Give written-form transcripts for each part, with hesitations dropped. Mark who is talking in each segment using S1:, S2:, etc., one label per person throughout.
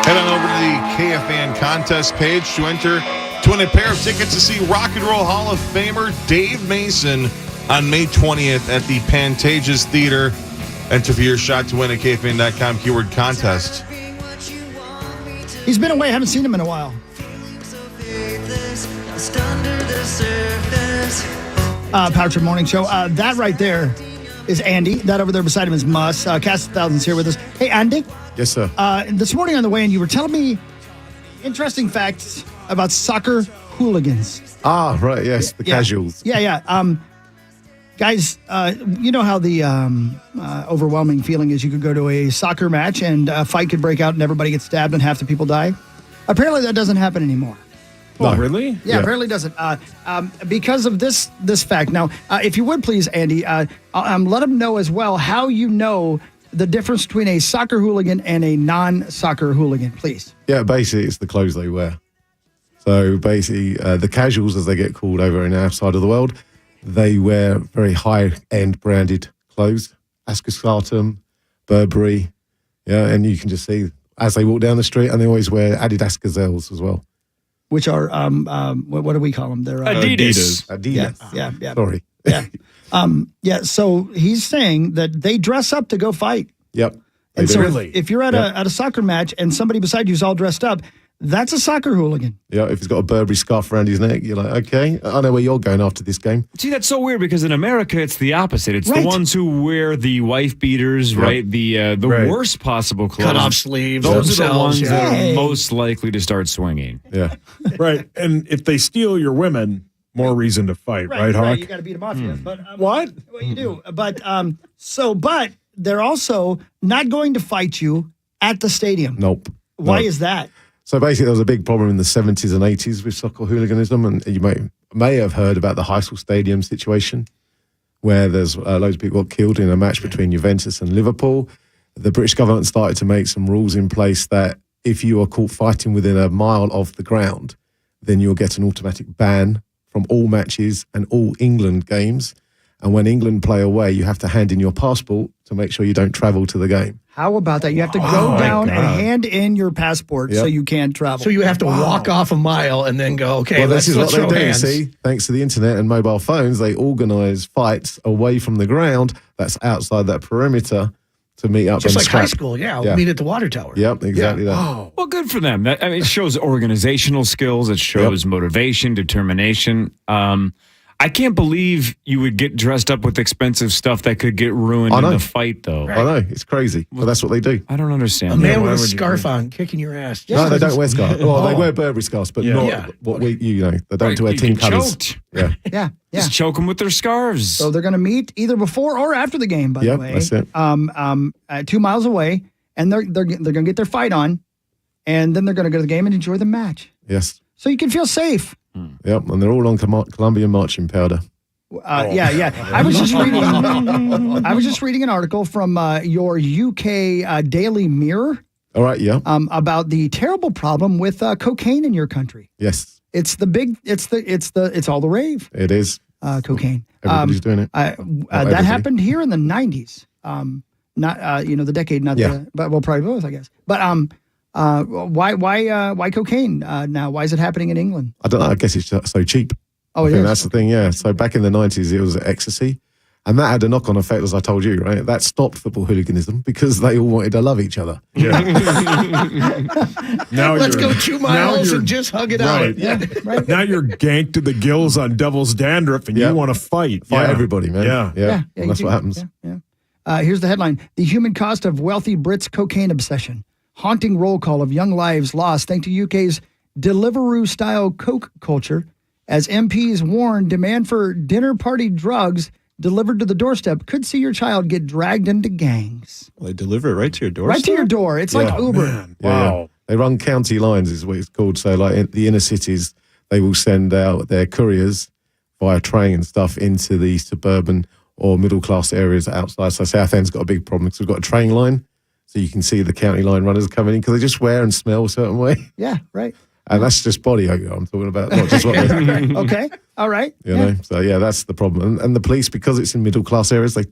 S1: Head on over to the KFAN contest page to enter to win a pair of tickets to see Rock and Roll Hall of Famer Dave Mason on May 20th at the Pantages Theater. Enter for your shot to win at KFAN.com keyword contest.
S2: He's been away. I haven't seen him in a while. Power Trip Morning Show. That right there is Andee. That over there beside him is Muss. Cast of Thousands here with us. Hey, Andee.
S3: Yes, sir.
S2: This morning on the way in, you were telling me interesting facts about soccer hooligans.
S3: Ah, right, yes, the casuals.
S2: Yeah. Guys, you know how the overwhelming feeling is you could go to a soccer match and a fight could break out and everybody gets stabbed and half the people die? Apparently that doesn't happen anymore.
S3: No.
S4: Oh, really?
S2: Yeah, apparently doesn't. Because of this fact. Now, if you would please, Andee, let them know as well how you know the difference between a soccer hooligan and a non-soccer hooligan, please.
S3: Yeah, basically it's the clothes they wear. So basically the casuals, as they get called over in our side of the world, they wear very high-end branded clothes, Ascoscatum, Burberry, and you can just see as they walk down the street, and they always wear Adidas Gazelles as well.
S2: Which are, what do we call them? They're
S4: Adidas.
S3: Yeah. Sorry.
S2: Yeah. So he's saying that they dress up to go fight.
S3: Yep.
S2: And so
S4: Really?
S2: if you're at a soccer match and somebody beside you is all dressed up, that's a soccer hooligan.
S3: Yeah, if he's got a Burberry scarf around his neck, you're like, okay, I know where you're going after this game.
S4: See, that's so weird because in America, it's the opposite. It's
S2: Right.
S4: the ones who wear the wife beaters, right? The
S3: Right.
S4: worst possible clothes.
S5: Cut off sleeves.
S4: Those are the ones
S5: yeah.
S4: that
S2: Hey.
S4: are most likely to start swinging.
S3: Yeah.
S6: Right. And if they steal your women, more reason to fight, right, Hawk?
S2: You got to beat them off. Yes. But
S6: What?
S2: Well, you do. But but they're also not going to fight you at the stadium.
S3: Nope.
S2: Why
S3: No.
S2: is that?
S3: So basically, there was a big problem in the 70s and 80s with soccer hooliganism, and you may have heard about the Heysel Stadium situation, where there's loads of people got killed in a match between Juventus and Liverpool. The British government started to make some rules in place that if you are caught fighting within a mile of the ground, then you'll get an automatic ban from all matches and all England games. And when England play away, you have to hand in your passport to make sure you don't travel to the game.
S2: How about that? You have to go down and hand in your passport so you can't travel.
S5: So you have to walk off a mile and then go, okay,
S3: Well,
S5: let's
S3: this is what
S5: throw
S3: they do,
S5: hands.
S3: see? Thanks to the internet and mobile phones, they organise fights away from the ground that's outside that perimeter to meet up
S5: Just
S3: and
S5: like high
S3: scrap.
S5: school,
S3: Yeah.
S5: Meet at the water tower.
S3: Yep, exactly that.
S5: Oh,
S4: Well, good for them. It shows organizational skills. It shows motivation, determination. I can't believe you would get dressed up with expensive stuff that could get ruined in the fight, though.
S3: I know, it's crazy, but that's what they do.
S4: I don't understand.
S5: a man with
S4: Why
S5: a
S4: would you
S5: scarf
S4: do-
S5: on kicking your ass.
S3: No, they don't wear scarves. Well, they wear Burberry scarves, but not
S5: Yeah.
S3: what they don't
S4: Right,
S3: wear
S4: you
S3: team
S4: get
S3: colours.
S4: choked.
S3: Yeah,
S2: yeah.
S4: Just choke them with their scarves.
S2: So they're going to meet either before or after the game, by the way.
S3: that's it.
S2: 2 miles away, and they're going to get their fight on, and then they're going to go to the game and enjoy the match.
S3: Yes.
S2: So you can feel safe.
S3: Yep, and they're all on Colombian marching powder.
S2: Yeah. I was just reading an article from your UK Daily Mirror
S3: All right, yeah.
S2: about the terrible problem with cocaine in your country.
S3: Yes,
S2: It's all the rave.
S3: it is.
S2: Cocaine.
S3: Everybody's doing it.
S2: That
S3: everybody.
S2: happened here in the 90s. Not the decade, but well, probably both, I guess. But why cocaine now? Why is it happening in England?
S3: I don't know. I guess it's just so cheap.
S2: Oh,
S3: I
S2: it
S3: think
S2: is?
S3: that's the thing, yeah. So back in the 90s, it was ecstasy. And that had a knock-on effect, as I told you, right? That stopped football hooliganism because they all wanted to love each other.
S6: Yeah. Now
S5: Let's
S6: you're-
S5: go 2
S6: now
S5: miles
S6: you're-
S5: and just hug it
S6: Right.
S5: out. Yeah.
S2: Right?
S6: Now you're ganked to the gills on Devil's Dandruff and
S3: Yeah.
S6: you want to fight.
S3: Fight everybody, man.
S6: Yeah.
S3: Yeah.
S2: you
S3: And that's
S2: do.
S3: what happens.
S2: Yeah. Here's the headline. The human cost of wealthy Brits' cocaine obsession. Haunting roll call of young lives lost thanks to UK's Deliveroo-style coke culture. As MPs warn, demand for dinner party drugs delivered to the doorstep could see your child get dragged into gangs.
S7: Well, they deliver it right to your door.
S2: Right to your door. It's like Uber.
S6: Man,
S3: Yeah,
S6: wow.
S3: yeah. They run county lines, is what it's called. So, like in the inner cities, they will send out their couriers via train and stuff into the suburban or middle class areas outside. So, Southend's got a big problem because we've got a train line. So, you can see the county line runners coming in because they just wear and smell a certain way.
S2: Yeah, right.
S3: And that's just body odor I'm talking about, not just what they
S2: Okay. All right.
S3: You know, so yeah, that's the problem. And the police, because it's in middle class areas, they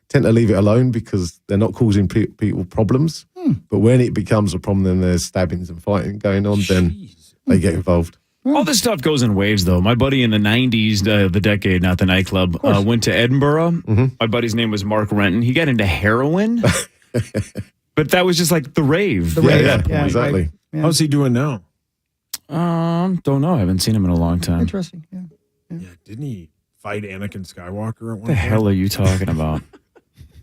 S3: tend to leave it alone because they're not causing people problems. But when it becomes a problem, then there's stabbings and fighting going on, then they get involved.
S4: All this stuff goes in waves, though. My buddy in the 90s, the decade, not the nightclub, went to Edinburgh.
S3: Mm-hmm.
S4: My buddy's name was Mark Renton. He got into heroin, but that was just like the rave.
S3: Yeah, exactly.
S2: Right. Yeah.
S6: How's he doing now?
S4: Don't know. I haven't seen him in a long time.
S2: Interesting. Yeah.
S6: Yeah, didn't he fight Anakin Skywalker at one
S4: What the hell are you talking about?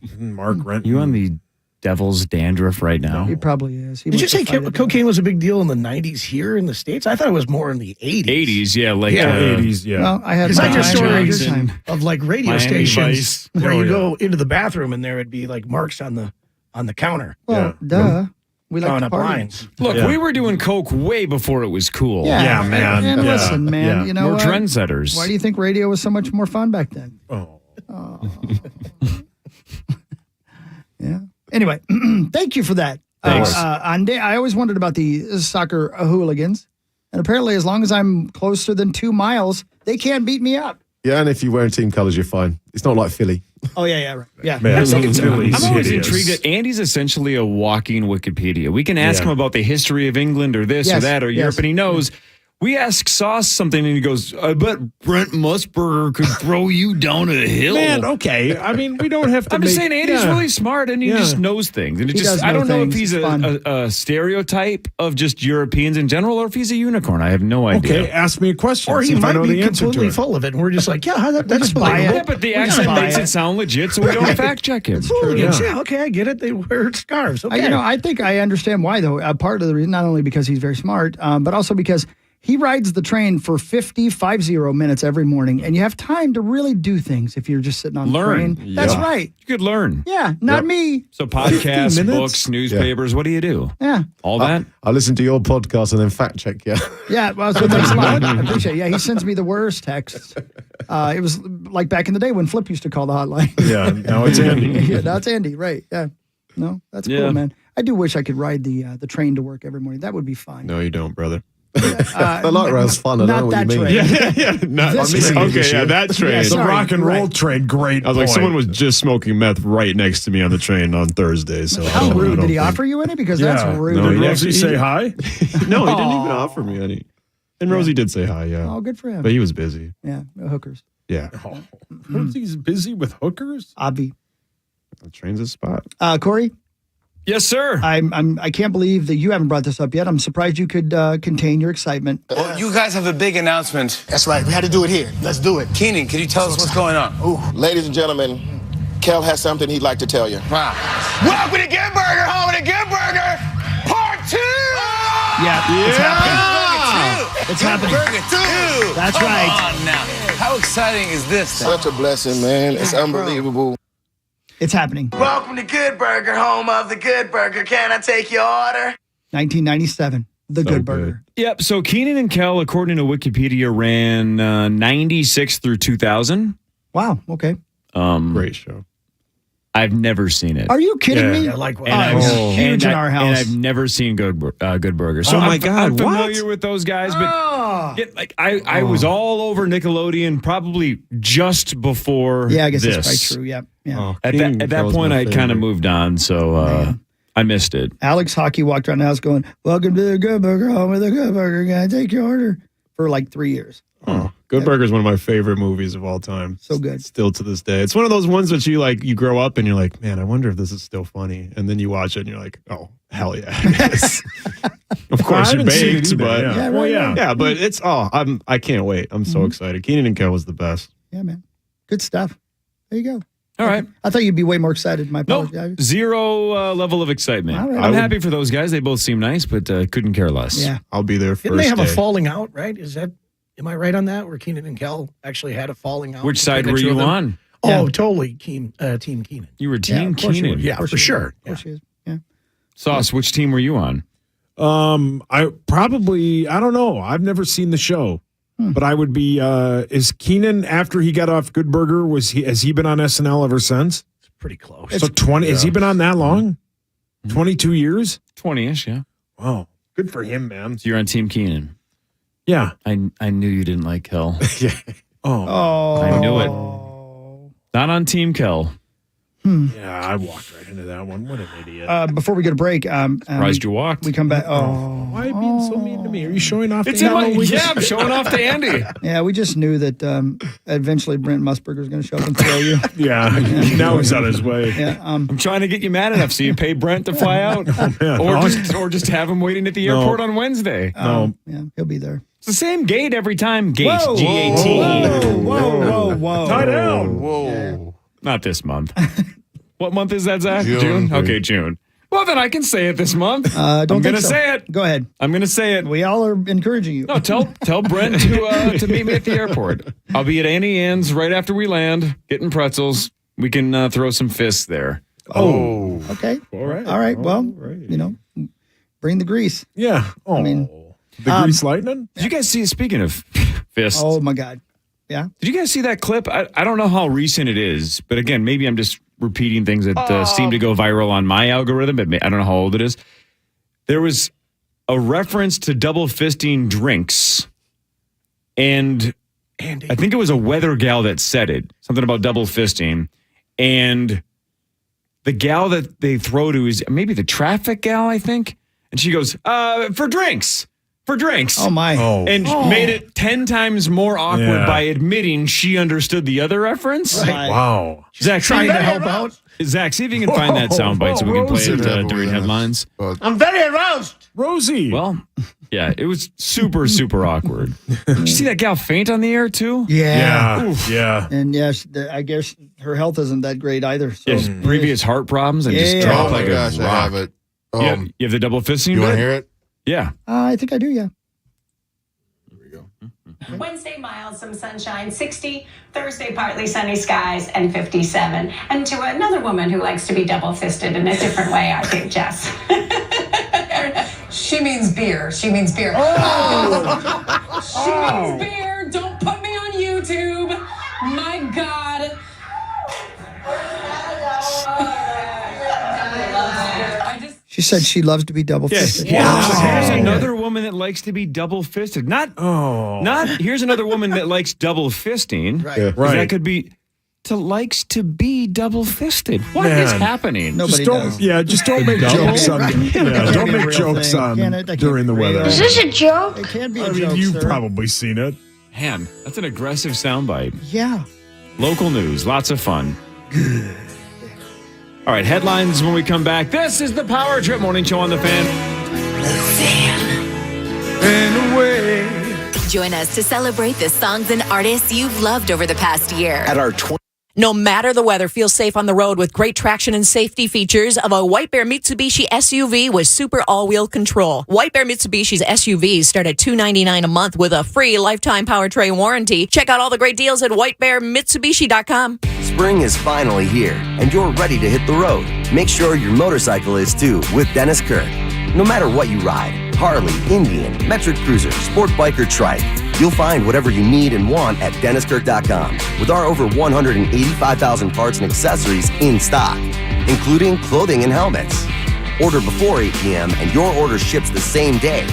S6: Didn't Mark Renton?
S4: You on the devil's dandruff right now?
S2: He probably is. He
S5: Did you
S2: wants to
S5: say
S2: fight it.
S5: cocaine was a big deal in the 90s here in the States? I thought it was more in the 80s.
S4: 80s, yeah. Like,
S6: Yeah, 80s, yeah.
S2: Well, I had
S5: Because I
S2: my
S5: heard
S2: time,
S5: stories
S2: your time.
S5: of like radio
S4: Miami
S5: stations
S4: Vice.
S5: where
S6: Oh,
S5: you
S6: yeah.
S5: go into the bathroom and there would be like marks on the counter.
S2: Well,
S6: Yeah.
S2: duh. We like
S5: Drawing
S2: to
S5: up
S2: party.
S5: lines.
S4: Look,
S6: Yeah.
S4: we were doing coke way before it was cool.
S6: Yeah, man.
S2: And
S6: Yeah.
S2: listen, man,
S6: Yeah.
S2: you know
S4: We're
S2: what?
S4: trendsetters.
S2: Why do you think radio was so much more fun back then?
S6: Oh.
S2: Yeah. Anyway, thank you for that.
S4: Thanks.
S2: Andee, I always wondered about the soccer hooligans. And apparently, as long as I'm closer than 2 miles, they can't beat me up.
S3: Yeah, and if you're wearing team colours, you're fine. It's not like Philly.
S2: Oh, yeah, right. Yeah.
S6: Man, Philly's
S4: I'm always
S6: hideous.
S4: intrigued that Andy's essentially a walking Wikipedia. We can ask him about the history of England or this or
S2: Yes,
S4: that or Europe,
S2: yes.
S4: and he knows. We ask Sauce something, and he goes, I bet Brent Musburger could throw you down a hill.
S6: Man, okay. I mean, we don't have to
S4: I'm just saying, Andy's really smart, and he just knows things. And it
S2: He
S4: just,
S2: does
S4: I
S2: know
S4: don't know if
S2: things.
S4: he's
S2: It's fun.
S4: a stereotype of just Europeans in general, or if he's a unicorn. I have no idea.
S6: Okay, ask me a question.
S5: Or
S6: see
S5: he
S6: if I
S5: might
S6: know
S5: be
S6: the answer to
S5: completely
S6: it.
S5: full of it. And we're just like, yeah, that's
S2: buy
S5: believable.
S2: it.
S4: Yeah, but the
S2: We're
S4: accent
S2: gonna buy
S4: makes
S2: it.
S4: it sound legit, so we don't fact check him.
S5: Hooligans, yeah, okay, I get it. They wear scarves. Okay.
S2: I think I understand why, though. Part of the reason, not only because he's very smart, but also because he rides the train for 50 minutes every morning, and you have time to really do things if you're just sitting on
S4: Learn.
S2: the train. That's
S4: Yeah.
S2: right.
S4: You could learn.
S2: Yeah, not me.
S4: So podcasts,
S6: 50 minutes?
S4: books, newspapers, what do you do?
S2: Yeah.
S4: All that?
S3: I listen to your podcast and then fact check you.
S2: Yeah, well, so thanks a lot. I appreciate it. Yeah, he sends me the worst texts. It was like back in the day when Flip used to call the hotline.
S6: Yeah, now it's Andy.
S2: Yeah, that's Andy, right? Yeah. No, that's
S4: Yeah.
S2: cool, man. I do wish I could ride the train to work every morning. That would be fun.
S7: No, you don't, brother.
S3: The light rail's fun. I
S2: not
S3: know what you
S2: that
S3: mean.
S2: train.
S7: Yeah. Not,
S2: This
S3: missing
S2: train.
S3: it this
S7: okay,
S3: year.
S7: that train.
S2: Yeah,
S6: The
S2: sorry,
S6: rock and roll
S2: right.
S6: train, great.
S7: I was like,
S6: point.
S7: someone was just smoking meth right next to me on the train on Thursday. So I
S2: How
S7: don't- I
S2: rude.
S7: don't
S2: Did he
S7: think-
S2: offer you any? Because
S6: Yeah.
S2: that's rude.
S7: No,
S6: Did
S7: he
S6: Rosie
S7: actually-
S6: say hi?
S7: No, he didn't even offer me any. And Rosie did say hi, yeah.
S2: Oh, good for him.
S7: But he was busy.
S2: Yeah, hookers.
S7: Yeah.
S6: Oh, Rosie's busy with hookers?
S2: Obvi.
S7: The train's a spot.
S2: Corey,
S4: Yes, sir.
S2: I can't believe that you haven't brought this up yet. I'm surprised you could contain your excitement.
S8: Well, you guys have a big announcement.
S9: That's right. We had to do it here. Let's do it.
S8: Keenan, can you tell us what's going on?
S10: Ladies and gentlemen, Kel has something he'd like to tell you.
S8: Wow. Welcome to Good Burger, home of the Good Burger, part 2!
S2: Yeah, it's happening. It's happening.
S8: Burger 2!
S2: That's
S8: Come
S2: right.
S8: on now. How exciting is this thing?
S10: Such a blessing, man. It's unbelievable.
S2: It's happening.
S8: Welcome to Good Burger, home of the Good Burger. Can I take your order?
S2: 1997, The Good Burger.
S4: Yep. So Keenan and Kel, according to Wikipedia, ran 96 through 2000.
S2: Wow. Okay.
S7: Great show.
S4: I've never seen it.
S2: Are you kidding me?
S5: Yeah, likewise.
S2: Oh, it was huge in our
S4: And
S2: house.
S4: I've never seen Good Burger. So
S7: Oh my
S4: I'm
S7: God,
S4: familiar
S7: what?
S4: with those guys, but
S2: Oh.
S4: I was all over Nickelodeon probably just before.
S2: Yeah, I guess
S4: this.
S2: that's probably true. Yeah. Yeah.
S7: Oh,
S4: At
S7: Keenan
S4: that
S7: Kel's
S4: point,
S7: my
S4: I kind of
S7: favorite.
S4: moved on, so I missed it.
S2: Alex Hockey walked around the house going, "Welcome to the Good Burger, home of the Good Burger. Can I take your order?" For like 3 years.
S7: Oh, Good Burger is one of my favorite movies of all time.
S2: So good.
S7: Still to this day. It's one of those ones that you grow up and you're like, man, I wonder if this is still funny. And then you watch it and you're like, oh, hell yeah. It is. Of course, you're
S6: haven't seen it
S7: baked,
S6: either,
S7: but
S6: yeah.
S2: Well, yeah.
S7: yeah, but it's I can't wait. I'm so excited. Keenan and Kel was the best.
S2: Yeah, man. Good stuff. There you go.
S4: All right.
S2: I thought you'd be way more excited. My
S4: Nope.
S2: apologies.
S4: Zero level of excitement.
S2: All right.
S4: I'm happy for those guys. They both seem nice, but couldn't care less.
S2: Yeah.
S7: I'll be there first.
S5: Didn't they have
S7: day.
S5: a falling out, right? Am I right on that? Where Keenan and Kel actually had a falling out?
S4: Which side
S5: between
S4: were
S5: the two
S4: you
S5: of them?
S4: on?
S5: Oh,
S2: Yeah.
S5: totally. Team Keenan.
S4: You were
S2: Yeah,
S4: Team
S2: of course you
S4: Keenan.
S2: would.
S5: Yeah,
S2: Of course
S5: for
S2: you
S5: sure.
S2: would. Of course he is. Yeah.
S4: Sauce, which team were you on?
S6: I don't know. I've never seen the show. But I would be, is Keenan, after he got off Good Burger, has he been on SNL ever since?
S5: It's pretty close.
S6: So 20, has he been on that long? 22 years?
S4: 20-ish, yeah.
S6: Wow. Good for him, man.
S4: So you're on Team Keenan.
S6: Yeah.
S4: I knew you didn't like Kel.
S6: Oh.
S2: Oh.
S4: I knew it. Not on Team Kel.
S6: Yeah, I walked right into that one. What an idiot.
S2: Before we go to break,
S4: Surprised you walked.
S2: we come back. Oh,
S6: Why are you being so mean to me? Are you showing off?
S4: It's
S6: to
S4: in my,
S6: Andy?
S4: I'm showing off to Andy.
S2: yeah, we just knew that eventually Brent Musburger was going to show up and throw you.
S6: Yeah, now he's on his way.
S2: Yeah,
S4: I'm trying to get you mad enough so you pay Brent to fly out,
S6: man.
S4: or just have him waiting at the airport on Wednesday.
S6: No.
S2: yeah, he'll be there.
S4: It's the same gate every time. Gate,
S2: Whoa.
S4: G-A-T.
S2: Whoa.
S6: Tie down.
S1: Whoa.
S4: Not this month. What month is that, Zach?
S1: June.
S4: Okay, June. Well, then I can say it this month.
S2: Don't
S4: I'm
S2: think
S4: going to
S2: so.
S4: say it.
S2: Go ahead.
S4: I'm going to say it.
S2: We all are encouraging you.
S4: No, tell Brent to meet me at the airport. I'll be at Annie Ann's right after we land, getting pretzels. We can throw some fists there.
S6: Oh.
S2: Okay.
S6: All right.
S2: All right. Well,
S6: right.
S2: you know, bring the grease.
S6: Yeah. Oh.
S2: I mean,
S6: the grease lightning?
S4: Did you guys see, speaking of fists,
S2: Oh my God. Yeah.
S4: did you guys see that clip? I don't know how recent it is, but again, maybe I'm just repeating things that seem to go viral on my algorithm, but I don't know how old it is. There was a reference to double fisting drinks, and
S5: Andy.
S4: I think it was a weather gal that said it, something about double fisting, and the gal that they throw to is maybe the traffic gal, I think, and she goes, for drinks.
S2: Oh my.
S4: And made it 10 times more awkward
S6: Yeah.
S4: by admitting she understood the other reference.
S2: Right.
S6: Wow.
S4: Zach,
S2: Trying to help out.
S4: Zach, see if you can find that soundbite so we can play it during headlines.
S9: I'm very aroused.
S6: Rosie.
S4: Well, yeah, it was super, super awkward. Did you see that gal faint on the air, too?
S2: Yeah.
S6: Yeah.
S2: And yes, I guess her health isn't that great either. So
S4: Yes, previous heart problems and just
S2: Yeah.
S4: dropped
S1: Oh my
S4: like
S1: gosh,
S4: a
S1: I
S4: rock.
S1: have it.
S4: You have the double fisting?
S1: You want to
S4: bit?
S1: hear it?
S4: Yeah.
S2: I think I do. Yeah.
S11: Wednesday, mild, some sunshine, 60. Thursday, partly sunny skies, and 57. And to another woman who likes to be double-fisted in a different way, I think, Jess.
S12: She means beer. She means beer. She means beer. Don't put me on YouTube. My God.
S2: She said she loves to be double fisted.
S4: Here's another woman that likes to be double fisted. Not here's another woman that likes double fisting.
S2: Right.
S6: Yeah. Right.
S4: That could be likes to be double fisted. What is
S6: Man.
S4: happening?
S2: Nobody
S6: Just don't,
S2: does.
S6: yeah, just don't make jokes on. Yeah, don't make jokes on during the weather.
S2: Is
S13: this a joke?
S2: It can be
S6: I
S2: a
S6: mean,
S2: joke,
S6: you've
S2: sir.
S6: probably seen it.
S4: Man, that's an aggressive soundbite.
S2: Yeah.
S4: Local news, lots of fun. All right, headlines when we come back. This is the Power Trip Morning Show on the Fan.
S13: Join us to celebrate the songs and artists you've loved over the past year.
S8: At our
S12: No matter the weather, feel safe on the road with great traction and safety features of a White Bear Mitsubishi SUV with super all-wheel control. White Bear Mitsubishi's SUVs start at $299 a month with a free lifetime powertrain warranty. Check out all the great deals at whitebearmitsubishi.com.
S8: spring is finally here, and you're ready to hit the road. Make sure your motorcycle is too with Dennis Kirk. No matter what you ride, Harley, Indian, Metric Cruiser, Sport Bike, or Trike, you'll find whatever you need and want at DennisKirk.com with our over 185,000 parts and accessories in stock, including clothing and helmets. Order before 8 p.m. and your order ships the same day.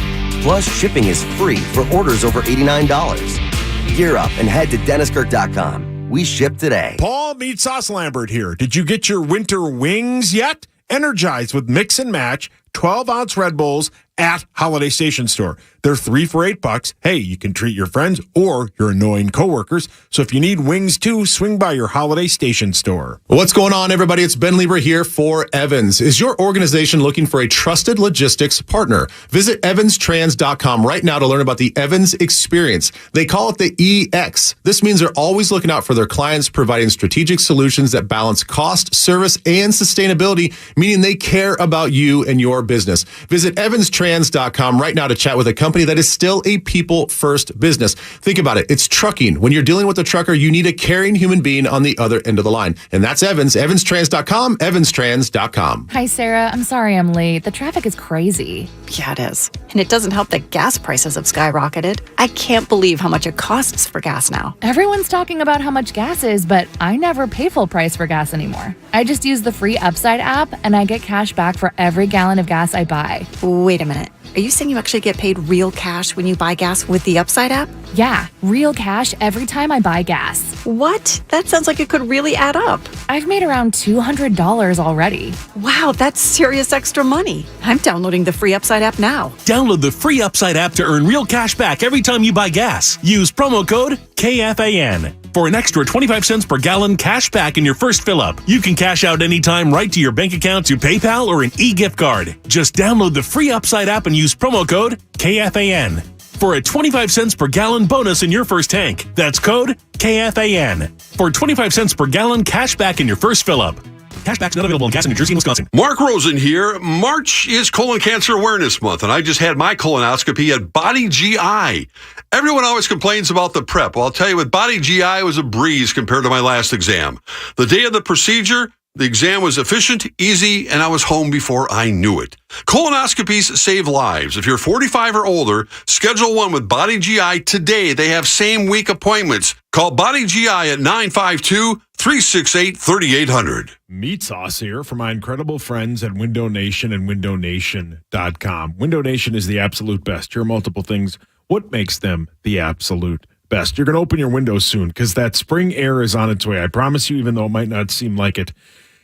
S8: Plus, shipping is free for orders over $89. Gear up and head to DennisKirk.com. We ship today.
S6: Paul Meat Sauce Lambert here. Did you get your winter wings yet? Energized with mix and match 12-ounce Red Bulls at Holiday Station Store. They're 3 for $8. Hey, you can treat your friends or your annoying coworkers. So if you need wings too, swing by your Holiday Station Store.
S14: What's going on, everybody? It's Ben Lieber here for Evans. Is your organization looking for a trusted logistics partner? Visit evanstrans.com right now to learn about the Evans experience. They call it the EX. This means they're always looking out for their clients, providing strategic solutions that balance cost, service, and sustainability, meaning they care about you and your business. Visit evanstrans.com right now to chat with a company that is still a people-first business. Think about it. It's trucking. When you're dealing with a trucker, you need a caring human being on the other end of the line. And that's Evans. Evanstrans.com, evanstrans.com.
S15: Hi, Sarah. I'm sorry I'm late. The traffic is crazy.
S16: Yeah, it is. And it doesn't help that gas prices have skyrocketed. I can't believe how much it costs for gas now.
S15: Everyone's talking about how much gas is, but I never pay full price for gas anymore. I just use the free Upside app, and I get cash back for every gallon of gas I buy.
S16: Wait a minute. Are you saying you actually get paid real cash when you buy gas with the Upside app?
S15: Yeah, real cash every time I buy gas.
S16: What? That sounds like it could really add up.
S15: I've made around $200 already.
S16: Wow, that's serious extra money. I'm downloading the free Upside app now.
S17: Download the free Upside app to earn real cash back every time you buy gas. Use promo code KFAN for an extra 25 cents per gallon cash back in your first fill-up. You can cash out anytime right to your bank account, to PayPal, or an e-gift card. Just download the free Upside app and use promo code KFAN for a 25 cents per gallon bonus in your first tank. That's code KFAN for 25 cents per gallon cash back in your first fill-up. Cashback's not available in gas in New Jersey and Wisconsin.
S18: Mark Rosen here. March is Colon Cancer Awareness Month, and I just had my colonoscopy at Body GI. Everyone always complains about the prep. Well, I'll tell you, with Body GI, it was a breeze compared to my last exam. The day of the procedure, the exam was efficient, easy, and I was home before I knew it. Colonoscopies save lives. If you're 45 or older, schedule one with Body GI today. They have same-week appointments. Call Body GI at 952-368-3800.
S6: Meat Sauce here for my incredible friends at Window Nation and windownation.com. Window Nation is the absolute best. Here are multiple things. What makes them the absolute best? You're going to open your windows soon because that spring air is on its way. I promise you, even though it might not seem like it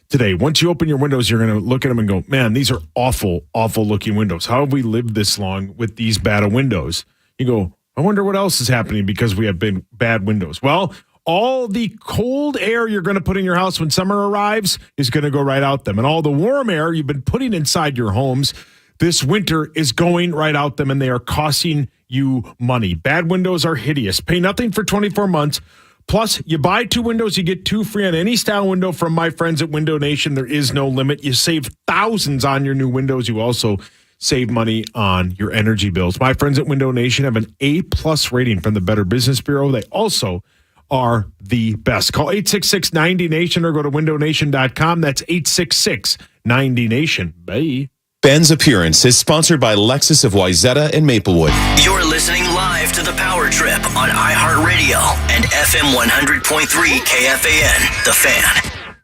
S6: today. Once you open your windows, you're going to look at them and go, man, these are awful, awful looking windows. How have we lived this long with these bad of windows? You go, I wonder what else is happening because we have been bad windows. Well, all the cold air you're going to put in your house when summer arrives is going to go right out them. And all the warm air you've been putting inside your homes this winter is going right out them, and they are costing you money. Bad windows are hideous. Pay nothing for 24 months. Plus, you buy 2 windows, you get 2 free on any style window from my friends at Window Nation. There is no limit. You save thousands on your new windows. You also save money on your energy bills. My friends at Window Nation have an A+ rating from the Better Business Bureau. They also are the best. Call 866-90-NATION or go to windownation.com. That's 866-90-NATION. Bye.
S19: Ben's Appearance is sponsored by Lexus of Wayzata and Maplewood.
S20: You're listening live to The Power Trip on iHeartRadio and FM 100.3 KFAN, The Fan.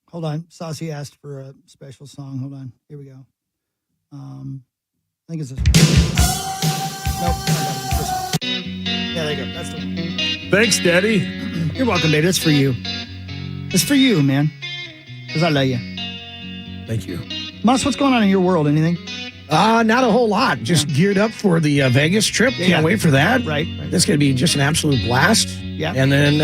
S2: Hold on. Saucy asked for a special song. Hold on. Here we go. I think it's this one. Nope. This one. Yeah, there you go. That's the one.
S6: Thanks, Daddy.
S2: You're welcome, baby. It's for you. It's for you, man. Because I love you.
S5: Thank you.
S2: Moss, what's going on in your world? Anything?
S5: Not a whole lot. Just geared up for the Vegas trip. Can't wait for that.
S2: Right.
S5: That's going to be just an absolute blast.
S2: Yeah.
S5: And then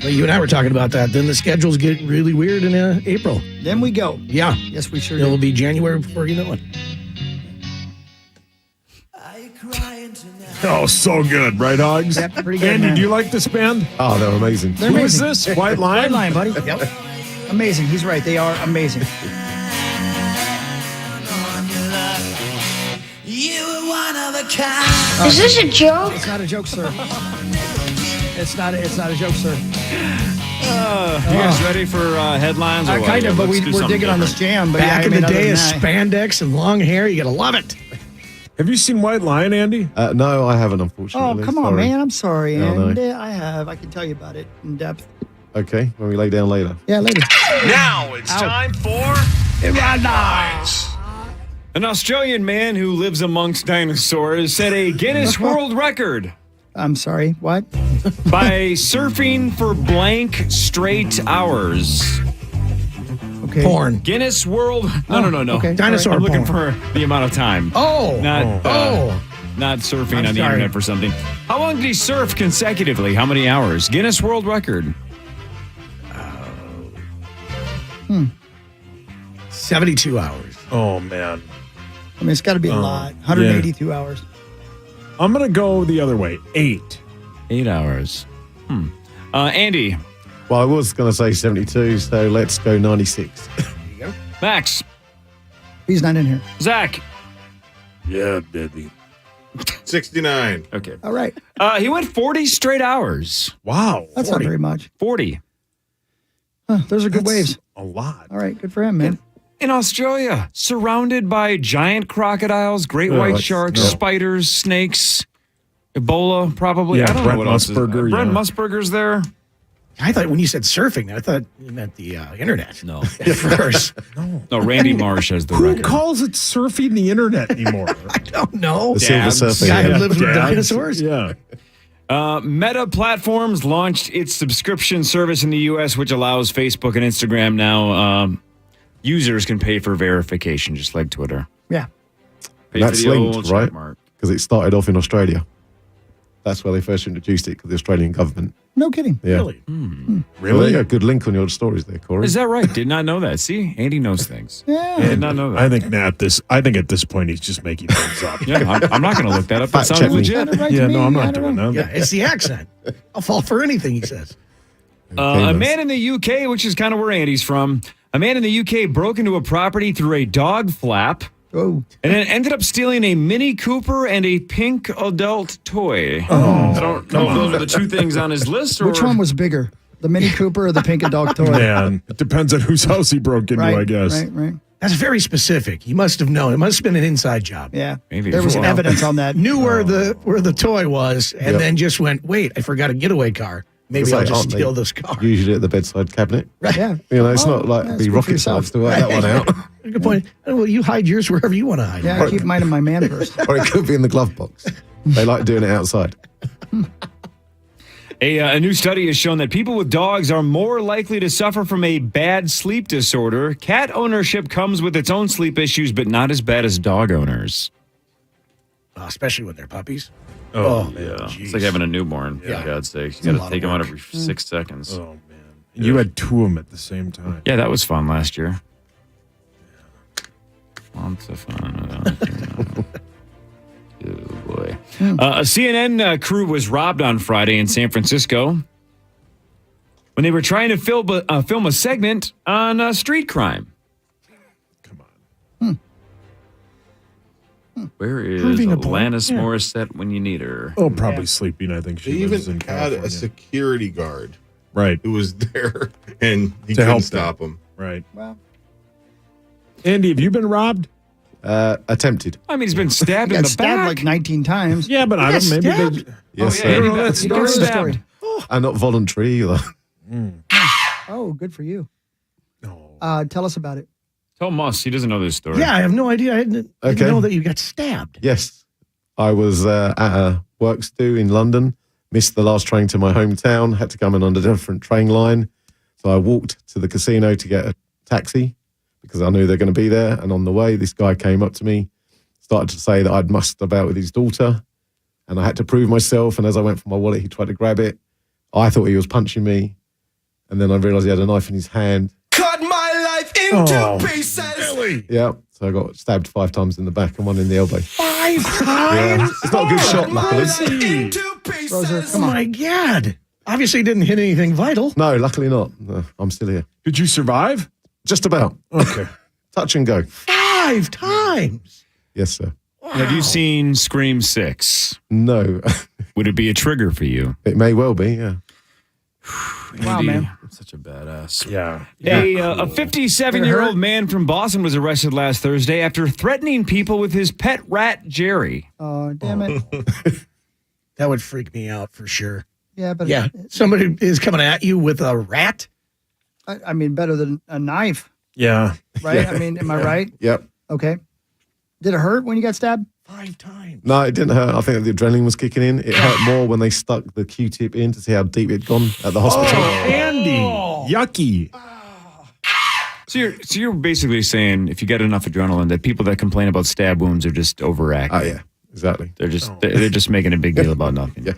S5: you and I were talking about that. Then the schedules get really weird in April.
S2: Then we go.
S5: Yeah.
S2: Yes, we sure
S5: It'll
S2: do.
S5: be January before you know it.
S6: Oh, so good, right, Hogs?
S2: Yep, pretty good,
S6: Andy,
S2: man.
S6: do you like this band?
S3: Oh, they're amazing.
S2: They're
S6: Who
S2: amazing.
S6: is this? White Lion?
S2: White Lion, buddy. Yep. Amazing. He's right. They are amazing.
S21: Is this a joke?
S2: It's not a joke, sir. It's not a joke, sir.
S4: You guys ready for headlines? Or what?
S2: Kind of, but
S4: Let's do
S2: we're
S4: something
S2: digging on this
S4: different.
S2: jam. But
S5: Back in the day of
S2: of
S5: spandex and long hair, you got to love it.
S6: Have you seen White Lion, Andy?
S3: No, I haven't,
S2: Oh,
S3: unfortunately.
S2: come on,
S3: Sorry.
S2: man. I'm sorry.
S3: No, no.
S2: And I have. I can tell you about it in depth.
S3: Okay, when we lay down later.
S2: Yeah, later.
S18: Now it's time for
S2: Headlines.
S4: An Australian man who lives amongst dinosaurs set a Guinness World Record
S2: I'm sorry. What?
S4: by surfing for blank straight hours.
S2: Okay.
S5: Porn.
S4: Guinness World. No.
S2: okay.
S5: Dinosaur
S4: I'm looking
S5: porn.
S4: for the amount of time.
S5: Oh.
S4: Not surfing
S5: I'm
S4: on the
S5: sorry.
S4: internet for something. How long did he surf consecutively? How many hours? Guinness World Record.
S5: 72 hours.
S6: Oh, man.
S2: I mean, it's got to be a lot. 182 hours.
S6: I'm going to go the other way. 8.
S4: 8 hours. Andy.
S3: Well, I was going to say 72, so let's go 96.
S4: Max.
S2: He's not in here.
S4: Zach.
S6: Yeah, baby.
S1: 69.
S4: Okay.
S2: All right.
S4: He went 40 straight hours.
S6: Wow.
S2: That's
S6: 40.
S2: not very much.
S4: 40.
S2: Huh, those are good waves.
S6: A lot.
S2: All right. Good for him, man.
S4: In Australia, surrounded by giant crocodiles, great white sharks, spiders, snakes, Ebola, probably.
S6: Yeah,
S4: I don't know
S6: Brent
S4: what else is.
S6: Musburger,
S4: Brent
S6: yeah.
S4: Musburger's there.
S5: I thought when you said surfing, I thought you meant the internet.
S4: No.
S5: At first.
S4: No, Randy Marsh has the
S6: Who
S4: record.
S6: calls it surfing the internet anymore?
S5: I don't know.
S3: The silver surfer.
S5: Guy who lives with
S6: Dabs.
S5: dinosaurs?
S6: Yeah.
S4: Meta Platforms launched its subscription service in the U.S., which allows Facebook and Instagram now. Users can pay for verification, just like Twitter.
S2: Yeah.
S4: Pay
S3: That's
S4: for the
S3: linked,
S4: old
S3: right?
S4: check mark.
S3: Because it started off in Australia. That's where they first introduced it, because the Australian government.
S2: No kidding.
S3: Yeah.
S5: Really?
S3: Really? Yeah, good link on your stories there, Corey.
S4: Is that right? Did not know that. See, Andy knows things.
S2: Yeah.
S4: Did not know that.
S6: I think at this point he's just making things up.
S4: Yeah, I'm not going to look that up. That
S3: Fact
S4: sounds
S3: check me.
S4: legit.
S2: Right
S6: Yeah,
S2: to me,
S6: no, I'm
S2: I
S6: not
S2: don't
S6: doing
S2: know.
S6: that.
S5: Yeah, it's the accent. I'll fall for anything he says.
S4: A man in the UK, which is kind of where Andy's from, a man in the UK broke into a property through a dog flap.
S2: Oh.
S4: And then ended up stealing a Mini Cooper and a pink adult toy.
S6: Oh,
S4: I don't know if those are the two things on his list. Or...
S2: Which one was bigger, the Mini Cooper or the pink adult toy?
S6: Man, it depends on whose house he broke into,
S2: Right,
S6: I guess.
S2: right.
S5: That's very specific. He must have known. It must have been an inside job.
S2: Yeah.
S4: Maybe
S2: There was
S4: well.
S2: evidence on that.
S5: Knew where the toy was, and
S3: Yep.
S5: then just went, wait, I forgot a getaway car. Maybe
S3: It's
S5: I'll
S3: like,
S5: just
S3: aren't they
S5: steal this car.
S3: Usually at the bedside cabinet.
S2: Yeah.
S3: You know, it's not like
S2: yeah,
S3: be
S2: speak for
S3: rocket
S2: yourself.
S3: science to work that one out.
S5: Good point. Well, you hide yours wherever you want to hide.
S2: Yeah, I keep mine in my man purse.
S3: Or it could be in the glove box. They like doing it outside.
S4: A new study has shown that people with dogs are more likely to suffer from a bad sleep disorder. Cat ownership comes with its own sleep issues, but not as bad as dog owners.
S5: Especially when they're puppies.
S4: Oh yeah. It's like having a newborn, for God's sake. You got to take them out every 6 seconds.
S6: Oh, man. You had two of them at the same time.
S4: Yeah, that was fun last year. Lots of fun. Oh, boy. A CNN crew was robbed on Friday in San Francisco when they were trying to film a segment on street crime.
S6: Come on.
S4: Where is
S6: Proving a point.
S4: Alanis Morissette when you need her?
S6: Oh, probably sleeping. I think
S1: They
S6: she lives
S1: even
S6: in
S1: had
S6: California.
S1: a security guard
S6: Right.
S1: who was there, and he
S6: To
S1: couldn't
S6: help
S1: stop him.
S6: Right.
S2: Well,
S6: Andy, have you been robbed?
S3: Attempted.
S4: I mean, he's been stabbed in
S2: got
S4: the
S2: stabbed
S4: back.
S2: like 19 times.
S6: Yeah, but I don't. Maybe
S5: stabbed?
S6: they.
S3: Yes,
S4: yeah,
S3: sir.
S4: you know,
S2: You don't know the story.
S3: And not voluntary either.
S2: Oh, good for you.
S6: No.
S2: Tell us about it.
S4: Tell Muss, he doesn't know this story.
S5: Yeah, I have no idea. I didn't
S3: Okay.
S5: know that you got stabbed.
S3: Yes. I was at a works do in London, missed the last train to my hometown, had to come in on a different train line. So I walked to the casino to get a taxi because I knew they're going to be there. And on the way, this guy came up to me, started to say that I'd mussed about with his daughter, and I had to prove myself. And as I went for my wallet, he tried to grab it. I thought he was punching me. And then I realized he had a knife in his hand.
S20: Cut my life into pieces.
S6: Really?
S3: Yeah. So I got stabbed 5 times in the back and 1 in the elbow.
S5: 5 times?
S3: Yeah. It's not a good shot, luckily.
S2: Roser,
S5: Oh
S2: come on.
S5: my God. Obviously didn't hit anything vital.
S3: No, luckily not. No, I'm still here.
S6: Did you survive?
S3: Just about.
S6: Okay.
S3: Touch and go.
S5: 5 times.
S3: Yes, sir.
S4: Have you seen Scream 6?
S3: No.
S4: Would it be a trigger for you?
S3: It may well be, yeah.
S2: Wow,
S4: Andy,
S2: man.
S4: I'm such a badass.
S6: Yeah.
S4: A 57-year-old man from Boston was arrested last Thursday after threatening people with his pet rat, Jerry.
S2: Oh, damn it.
S5: That would freak me out for sure.
S2: Yeah, but
S5: Yeah. Somebody is coming at you with a rat.
S2: I mean, better than a knife,
S6: Yeah.
S2: right? I mean, am I right?
S3: Yep.
S2: Okay. Did it hurt when you got stabbed?
S5: 5 times.
S3: No, it didn't hurt. I think the adrenaline was kicking in. It hurt more when they stuck the Q-tip in to see how deep it'd gone at the hospital.
S6: Andy. Yucky.
S4: So you're basically saying if you get enough adrenaline that people that complain about stab wounds are just overacting.
S3: Oh, yeah. Exactly.
S4: They're just making a big deal about nothing.
S3: Yeah.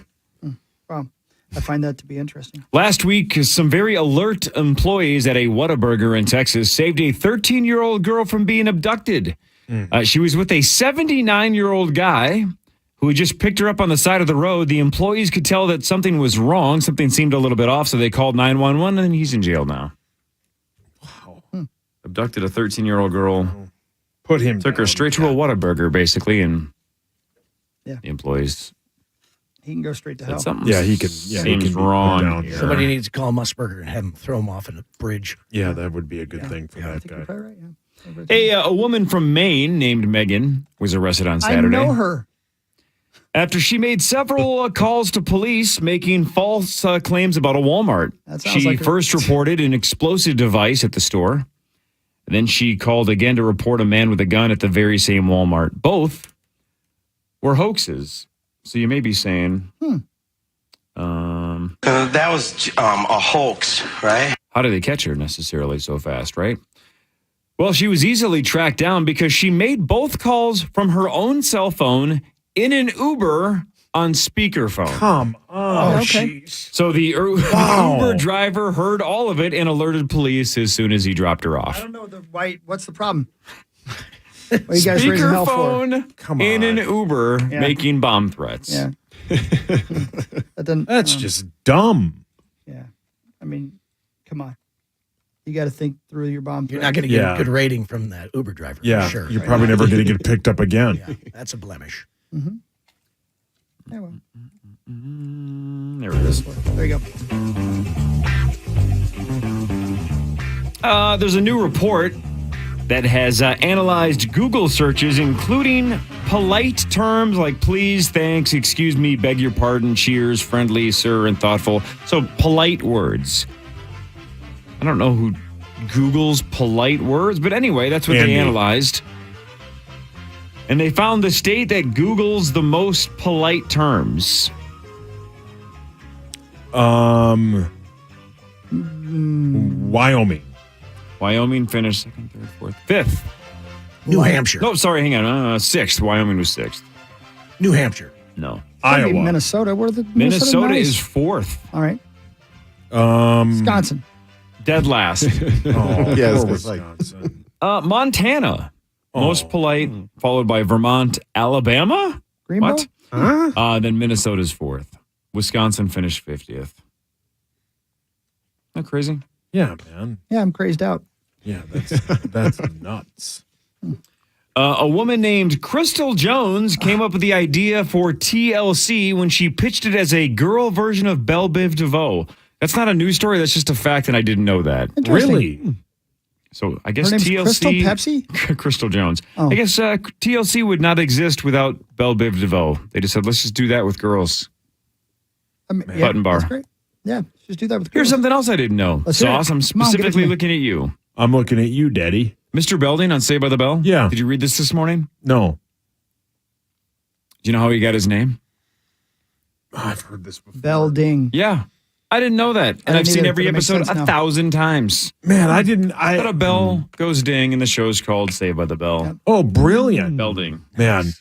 S2: Wow. I find that to be interesting.
S4: Last week, some very alert employees at a Whataburger in Texas saved a 13-year-old girl from being abducted. She was with a 79-year-old guy who had just picked her up on the side of the road. The employees could tell that something was wrong. Something seemed a little bit off, so they called 911, and he's in jail now. Wow. Abducted a 13-year-old girl.
S6: Put him
S4: Took her
S6: down.
S4: straight to a Whataburger, basically, and
S2: Yeah.
S4: the employees
S2: He can go straight to
S4: said
S2: hell.
S4: something
S6: Yeah, he can. Yeah, he
S4: seems
S6: can be put
S4: wrong
S6: down.
S4: here.
S5: Somebody needs to call Musburger and have him throw him off in a bridge.
S6: Yeah, that would be a good thing for
S2: I
S6: that
S2: think
S6: guy.
S2: you're probably right, yeah.
S4: A woman from Maine named Megan was arrested on Saturday.
S2: I know her.
S4: After she made several calls to police making false claims about a Walmart. She first reported an explosive device at the store. And then she called again to report a man with a gun at the very same Walmart. Both were hoaxes. So you may be saying,
S21: that was a hoax, right?
S4: How did they catch her necessarily so fast, right? Well, she was easily tracked down because she made both calls from her own cell phone in an Uber on speakerphone.
S6: Come on.
S2: Okay.
S4: So the
S6: Wow.
S4: Uber driver heard all of it and alerted police as soon as he dropped her off.
S2: I don't know what's the problem? What are you guys raising hell for?
S4: Speakerphone in an Uber making bomb threats.
S2: Yeah.
S6: That's just dumb.
S2: Yeah. I mean, come on. You got to think through your bomb.
S5: You're not going to get a good rating from that Uber driver.
S6: Yeah,
S5: for sure.
S6: you're probably never going to get picked up again.
S5: Yeah, that's a blemish.
S2: Mm-hmm. Yeah, well.
S4: There it is.
S2: There you
S4: go. There's a new report that has analyzed Google searches, including polite terms like please, thanks, excuse me, beg your pardon, cheers, friendly, sir, and thoughtful. So polite words. I don't know who Google's polite words, but anyway, that's what they analyzed. And they found the state that Google's the most polite terms.
S6: Wyoming.
S4: Wyoming finished second, third, fourth, fifth.
S5: New Hampshire.
S4: No, sorry, hang on. Sixth. Wyoming was sixth.
S5: New Hampshire.
S4: No.
S2: Iowa. Minnesota. Where the
S4: Minnesota
S2: nice?
S4: is fourth.
S2: All right. Wisconsin.
S4: Dead last.
S6: Wisconsin.
S4: Montana. Most polite, followed by Vermont, Alabama.
S2: Greenville?
S4: What? Then Minnesota's fourth. Wisconsin finished 50th. Isn't that crazy?
S6: Yeah, man.
S2: Yeah, I'm crazed out.
S6: Yeah, that's nuts.
S4: A woman named Crystal Jones came up with the idea for TLC when she pitched it as a girl version of Belle Biv DeVoe. That's not a news story. That's just a fact, and I didn't know that.
S6: Really?
S4: So I guess
S2: Her name's
S4: TLC.
S2: Crystal Pepsi?
S4: Crystal Jones.
S2: Oh.
S4: I guess TLC would not exist without Belle Biv DeVoe. They just said, let's just do that with girls. Button bar.
S2: That's great. Yeah, just do that with girls.
S4: Here's something else I didn't know.
S2: Let's hear
S4: Sauce,
S2: it.
S4: I'm
S2: Come on, give it to
S4: specifically
S2: me.
S4: looking at you.
S6: I'm looking at you, Daddy.
S4: Mr. Belding on Saved by the Bell?
S6: Yeah.
S4: Did you read this morning?
S6: No.
S4: Do you know how he got his name?
S6: I've heard this before.
S2: Belding.
S4: Yeah. I didn't know that. And I've seen
S2: either,
S4: every
S2: but it makes
S4: episode
S2: sense now.
S4: 1,000 times.
S6: Man, I didn't.
S4: But a bell goes ding, and the show's called Saved by the Bell.
S6: Oh, brilliant.
S4: Belding.
S6: Man,
S4: Did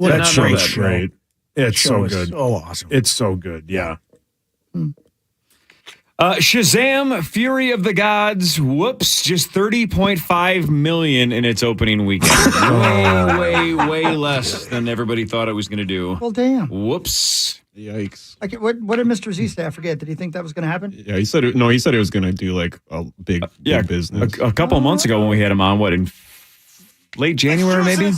S6: that
S4: not know
S6: show's
S4: that.
S6: great. It's
S5: Show
S6: so
S5: is
S6: good.
S5: so awesome.
S6: It's so good. Yeah.
S4: Shazam! Fury of the Gods. Whoops! Just $30.5 million in its opening weekend. way less than everybody thought it was going to do.
S2: Well, damn.
S4: Whoops!
S7: Yikes.
S2: Like, what did Mr. Z staff forget? Did he think that was going to happen?
S7: Yeah, he said it. No, he said it was going to do like a big business.
S4: A couple of months ago when we had him on, in late January maybe?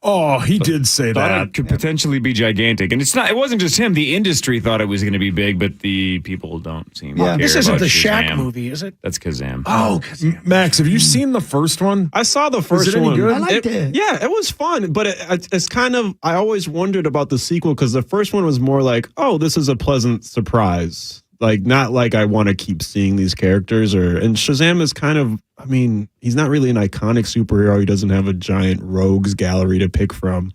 S6: Oh, he did say
S4: Thought
S6: that.
S4: it could potentially be gigantic. And it wasn't just him. The industry thought it was going to be big, but the people don't seem to care
S5: This isn't
S4: about
S5: the Shaq
S4: Shazam.
S5: movie, is it?
S4: That's Kazam.
S6: Oh, Max, have you seen the first one?
S7: I saw the first
S6: it any
S7: one.
S6: good?
S2: I liked it.
S7: Yeah, it was fun, but it's kind of. I always wondered about the sequel because the first one was more like, oh, this is a pleasant surprise. Like, not like I want to keep seeing these characters. And Shazam is kind of, I mean, he's not really an iconic superhero. He doesn't have a giant rogues gallery to pick from.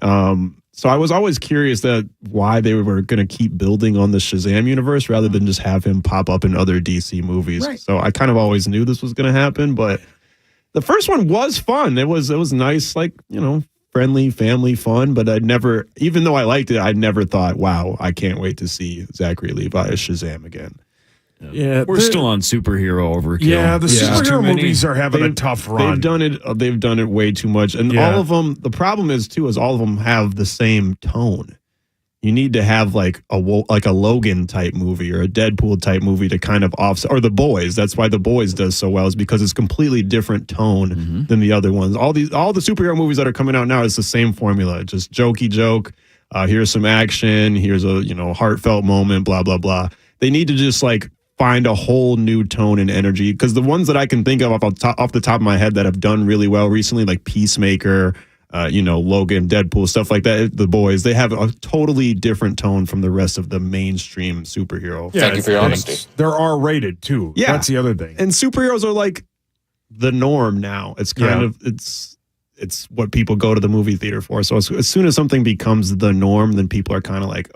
S7: So I was always curious that why they were going to keep building on the Shazam universe rather than just have him pop up in other DC movies.
S2: Right.
S7: So I kind of always knew this was going to happen, but the first one was fun. It was nice, like, friendly family fun, but I'd never, even though I liked it, I never thought, wow, I can't wait to see Zachary Levi as Shazam again.
S6: Yeah,
S4: We're still on superhero overkill.
S6: Yeah, the
S4: There's too
S6: superhero
S4: many.
S6: movies are having a tough run.
S7: They've done it way too much, and
S6: Yeah.
S7: all of them. The problem is all of them have the same tone. You need to have like a Logan type movie or a Deadpool type movie to kind of offset, or The Boys. That's why The Boys does so well, is because it's completely different tone than the other ones. All the superhero movies that are coming out now is the same formula. Just jokey joke. Here's some action. Here's a heartfelt moment. Blah blah blah. They need to just like find a whole new tone and energy, because the ones that I can think of off the top of my head that have done really well recently, like Peacemaker, Logan, Deadpool, stuff like that. The boys, they have a totally different tone from the rest of the mainstream superhero.
S6: Yeah, thank you for your honesty. They're R-rated too.
S7: Yeah,
S6: that's the other thing.
S7: And superheroes are like the norm now. It's kind of it's what people go to the movie theater for. So as soon as something becomes the norm, then people are kind of like,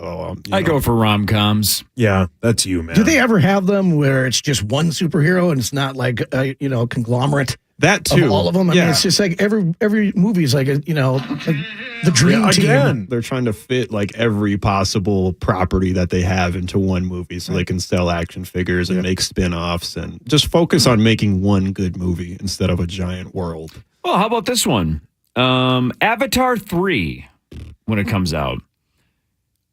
S4: I go for rom-coms.
S6: Yeah, that's you, man.
S5: Do they ever have them where it's just one superhero and it's not like a conglomerate?
S7: That too.
S5: Of all of them. I mean, it's just like every movie is like like the dream team.
S7: Again, they're trying to fit like every possible property that they have into one movie, so they can sell action figures and make spin-offs and just focus on making one good movie instead of a giant world.
S4: Well, how about this one? Avatar 3, when it comes out,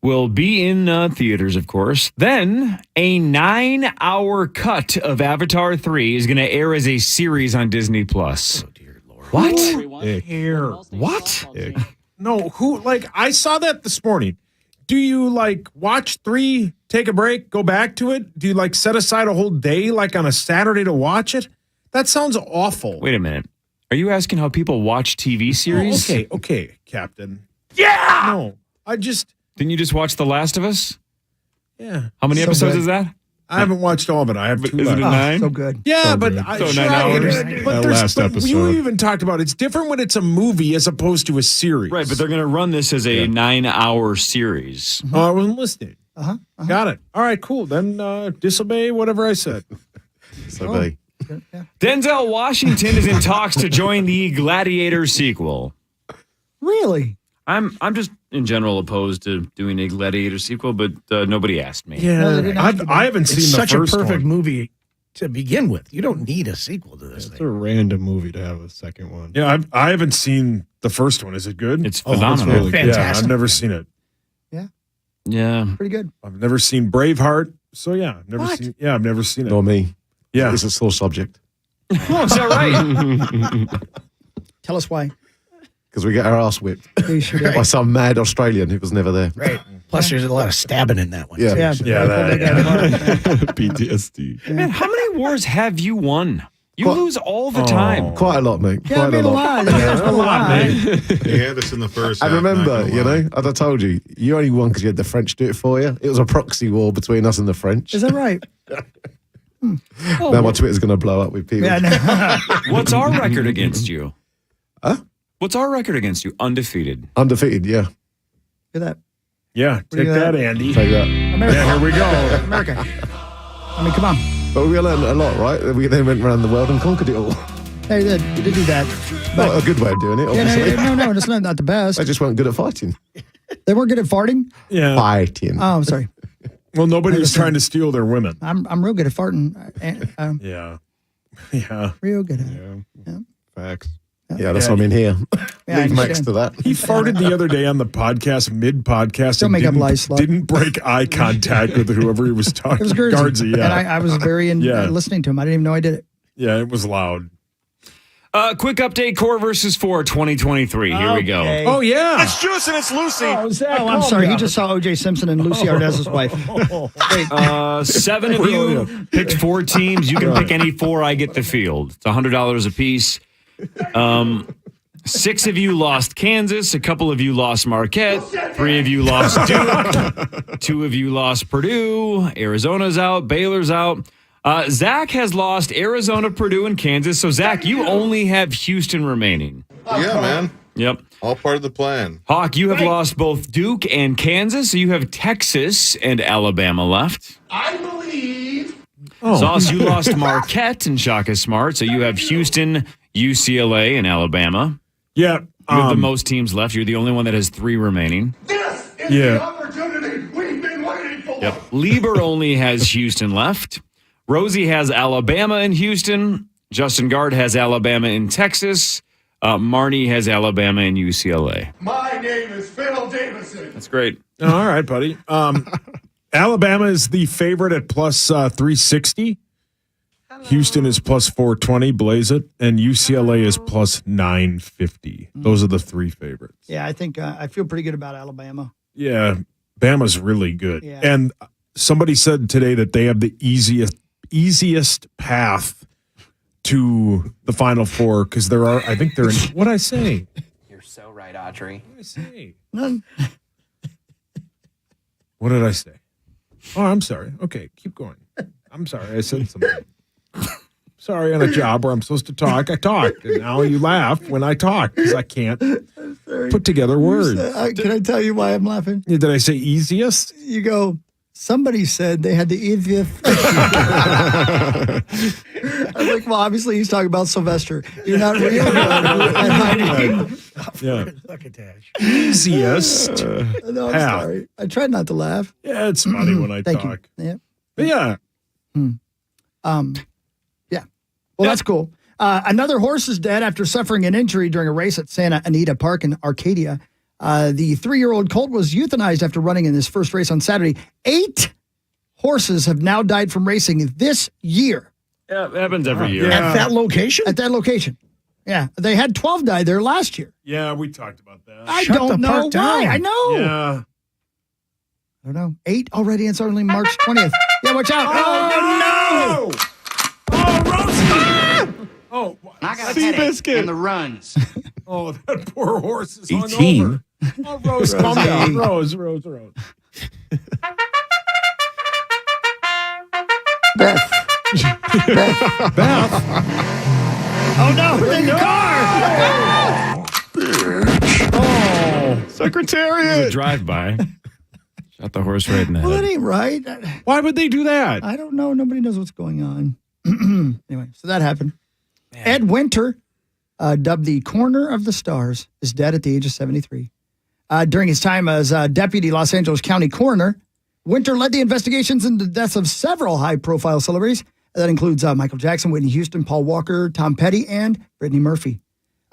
S4: will be in theaters, of course. Then a 9-hour cut of Avatar 3 is going to air as a series on Disney Plus. Oh, dear Lord. What?
S6: What? No, I saw that this morning. Do you watch 3, take a break, go back to it? Do you set aside a whole day on a Saturday to watch it? That sounds awful.
S4: Wait a minute. Are you asking how people watch TV series?
S6: Okay, Captain. Yeah! No,
S4: Didn't you just watch The Last of Us?
S6: Yeah.
S4: How many episodes is that?
S6: I haven't watched all of it. I have 2
S4: Is
S6: left.
S4: it a 9?
S2: So good.
S6: Yeah,
S2: so
S6: but
S2: good.
S6: I,
S4: So
S6: sure,
S4: 9
S6: I
S4: hours?
S6: understand. But
S7: That last
S6: but
S7: episode.
S6: you even talked about it's different when it's a movie as opposed to a series.
S4: Right, but they're going to run this as a 9-hour series.
S6: Oh, I wasn't listening.
S2: Uh-huh.
S6: Got it. All right, cool. Then disobey whatever I said.
S3: Disobey.
S4: Denzel Washington is in talks to join the Gladiator sequel.
S2: Really?
S4: I'm just in general opposed to doing a Gladiator sequel, but nobody asked me.
S6: Yeah, I haven't seen
S5: It's
S6: the
S5: such a
S6: first
S5: perfect
S6: one.
S5: movie to begin with. You don't need a sequel to this
S7: It's
S5: thing.
S7: a random movie to have a second one.
S6: Yeah, I haven't seen the first one. Is it good?
S4: It's phenomenal.
S7: really good.
S6: Yeah,
S5: Fantastic.
S6: I've never seen it.
S4: Yeah.
S2: Pretty good.
S6: I've never seen Braveheart. So yeah, I've never seen. Yeah, I've never seen it.
S3: Nor me.
S6: Yeah,
S3: It's a sore subject.
S4: Oh, is that right?
S2: Tell us why.
S3: Because we get our ass whipped
S2: You should-
S3: by some mad Australian who was never there.
S5: Right. Plus, there's a lot of stabbing in that one.
S3: Yeah.
S2: Yeah.
S7: PTSD.
S4: Man, how many wars have you won? You lose all the time.
S3: Quite a lot, mate.
S2: Yeah,
S3: Quite
S2: I mean, a lot. Yeah, a lot.
S1: He had us in the first.
S3: I
S1: half,
S3: remember,
S1: not gonna lie.
S3: as I told you, you only won because you had the French do it for you. It was a proxy war between us and the French.
S2: Is that right?
S3: Now my Twitter's going to blow up with people.
S2: Yeah, no.
S4: What's our record against you?
S3: Huh?
S4: What's our record against you? Undefeated.
S3: Undefeated, yeah.
S2: Look at that.
S6: yeah.
S2: do you
S6: Take
S2: got?
S6: that, Andy.
S3: Take that.
S2: America.
S6: Yeah, here we go.
S2: America. I mean, come on.
S3: But we learned a lot, right? We then went around the world and conquered it all.
S2: Hey, you did do that.
S3: Not a good way of doing it,
S2: Yeah,
S3: obviously.
S2: no, it's not the best.
S3: They just weren't good at fighting.
S2: They weren't good at farting?
S6: Yeah.
S3: Fighting.
S2: Oh, I'm sorry.
S6: Well, nobody
S2: I
S6: was
S2: just-
S6: trying to steal their women.
S2: I'm real good at farting.
S6: Yeah. Yeah.
S2: Real good at it. Yeah.
S7: Facts.
S3: Yeah, that's why I'm in here.
S2: Yeah, I
S3: Leave Max
S2: understand.
S3: to that.
S6: He farted the other day on the podcast, mid-podcast,
S2: Don't
S6: and
S2: make up lies, slut.
S6: didn't break eye contact with whoever he was talking
S2: It was
S6: to.
S2: Guernsey.
S6: Guernsey, yeah.
S2: And I was very listening to him. I didn't even know I did it.
S6: Yeah, it was loud.
S4: Quick update, Core versus 4 2023. Here we go.
S2: Okay.
S6: Oh, yeah.
S9: It's Juice and it's Lucy.
S6: Oh, Zach,
S2: Oh, I'm
S6: calm
S2: sorry. He
S6: down.
S2: just saw O.J. Simpson and Lucy Ardez's wife. Wait.
S4: 7 of you picked 4 teams. You can pick any 4. I get the field. It's $100 a piece. 6 of you lost Kansas. A couple of you lost Marquette. 3 of you lost Duke. 2 of you lost Purdue. Arizona's out. Baylor's out. Zach has lost Arizona, Purdue, and Kansas. So, Zach, you only have Houston remaining.
S1: Yeah, man.
S4: Yep.
S1: All part of the plan.
S4: Hawk, you have lost both Duke and Kansas. So you have Texas and Alabama left.
S9: I believe.
S4: Sauce, you lost Marquette and Shaka Smart. So you have Houston, UCLA, and Alabama.
S6: Yeah.
S4: You have the most teams left. You're the only one that has 3 remaining.
S9: This is the opportunity we've been waiting for.
S4: Yep. Lieber only has Houston left. Rosie has Alabama and Houston. Justin Gard has Alabama and Texas. Marnie has Alabama and UCLA.
S9: My name is Phil Davison.
S4: That's great.
S6: All right, buddy. Alabama is the favorite at plus 360. Houston is plus 420. Blaze it. And UCLA is plus 950. Those are the 3 favorites.
S2: Yeah, I think I feel pretty good about Alabama.
S6: Yeah, Bama's really good.
S2: Yeah.
S6: And somebody said today that they have the easiest path to the Final Four because there are, I think they're in, what'd I say?
S21: right, Audrey.
S6: What did I say?
S2: None.
S6: What did I say? Oh, I'm sorry. Okay, keep going. I'm sorry. I said something. Sorry, on a job where I'm supposed to talk, I talked. And now you laugh when I talk because I can't put together words.
S2: Can I tell you why I'm laughing?
S6: Did I say easiest?
S2: You go, somebody said they had the easiest. I was like, well, obviously he's talking about Sylvester. You're not real good at hiding.
S6: Yeah.
S5: Succotash.
S6: Easiest.
S2: No, I'm
S6: path.
S2: sorry. I tried not to laugh.
S6: Yeah, it's funny when I
S2: Thank
S6: talk.
S2: you. Yeah.
S6: But yeah.
S2: Yeah. Well, that's cool. Another horse is dead after suffering an injury during a race at Santa Anita Park in Arcadia. The 3-year-old colt was euthanized after running in his first race on Saturday. 8 horses have now died from racing this year.
S4: Yeah, it happens every year.
S5: At that location?
S2: At that location. Yeah. They had 12 die there last year.
S6: Yeah, we talked about that.
S2: I
S5: Shut the
S2: don't know
S5: park
S2: why.
S5: down.
S2: I know.
S6: Yeah.
S2: I don't know. 8 already, and it's only March 20th. Yeah, watch out.
S6: Oh, no! Oh, Rose! Oh,
S21: I got a headache and the runs.
S6: oh, that poor horse is
S4: 18.
S6: hungover. Oh, Rose, calm down. Rose.
S2: Beth. Oh, no. We're in the car.
S6: Oh,
S4: It
S6: Secretariat.
S4: was a drive-by. Shot the horse right in the
S2: Well,
S4: head.
S2: that ain't right.
S6: Why would they do that?
S2: I don't know. Nobody knows what's going on. Anyway, so that happened. Ed Winter, dubbed the Corner of the Stars, is dead at the age of 73. During his time as deputy Los Angeles County coroner, Winter led the investigations into the deaths of several high-profile celebrities. That includes Michael Jackson, Whitney Houston, Paul Walker, Tom Petty, and Brittany Murphy.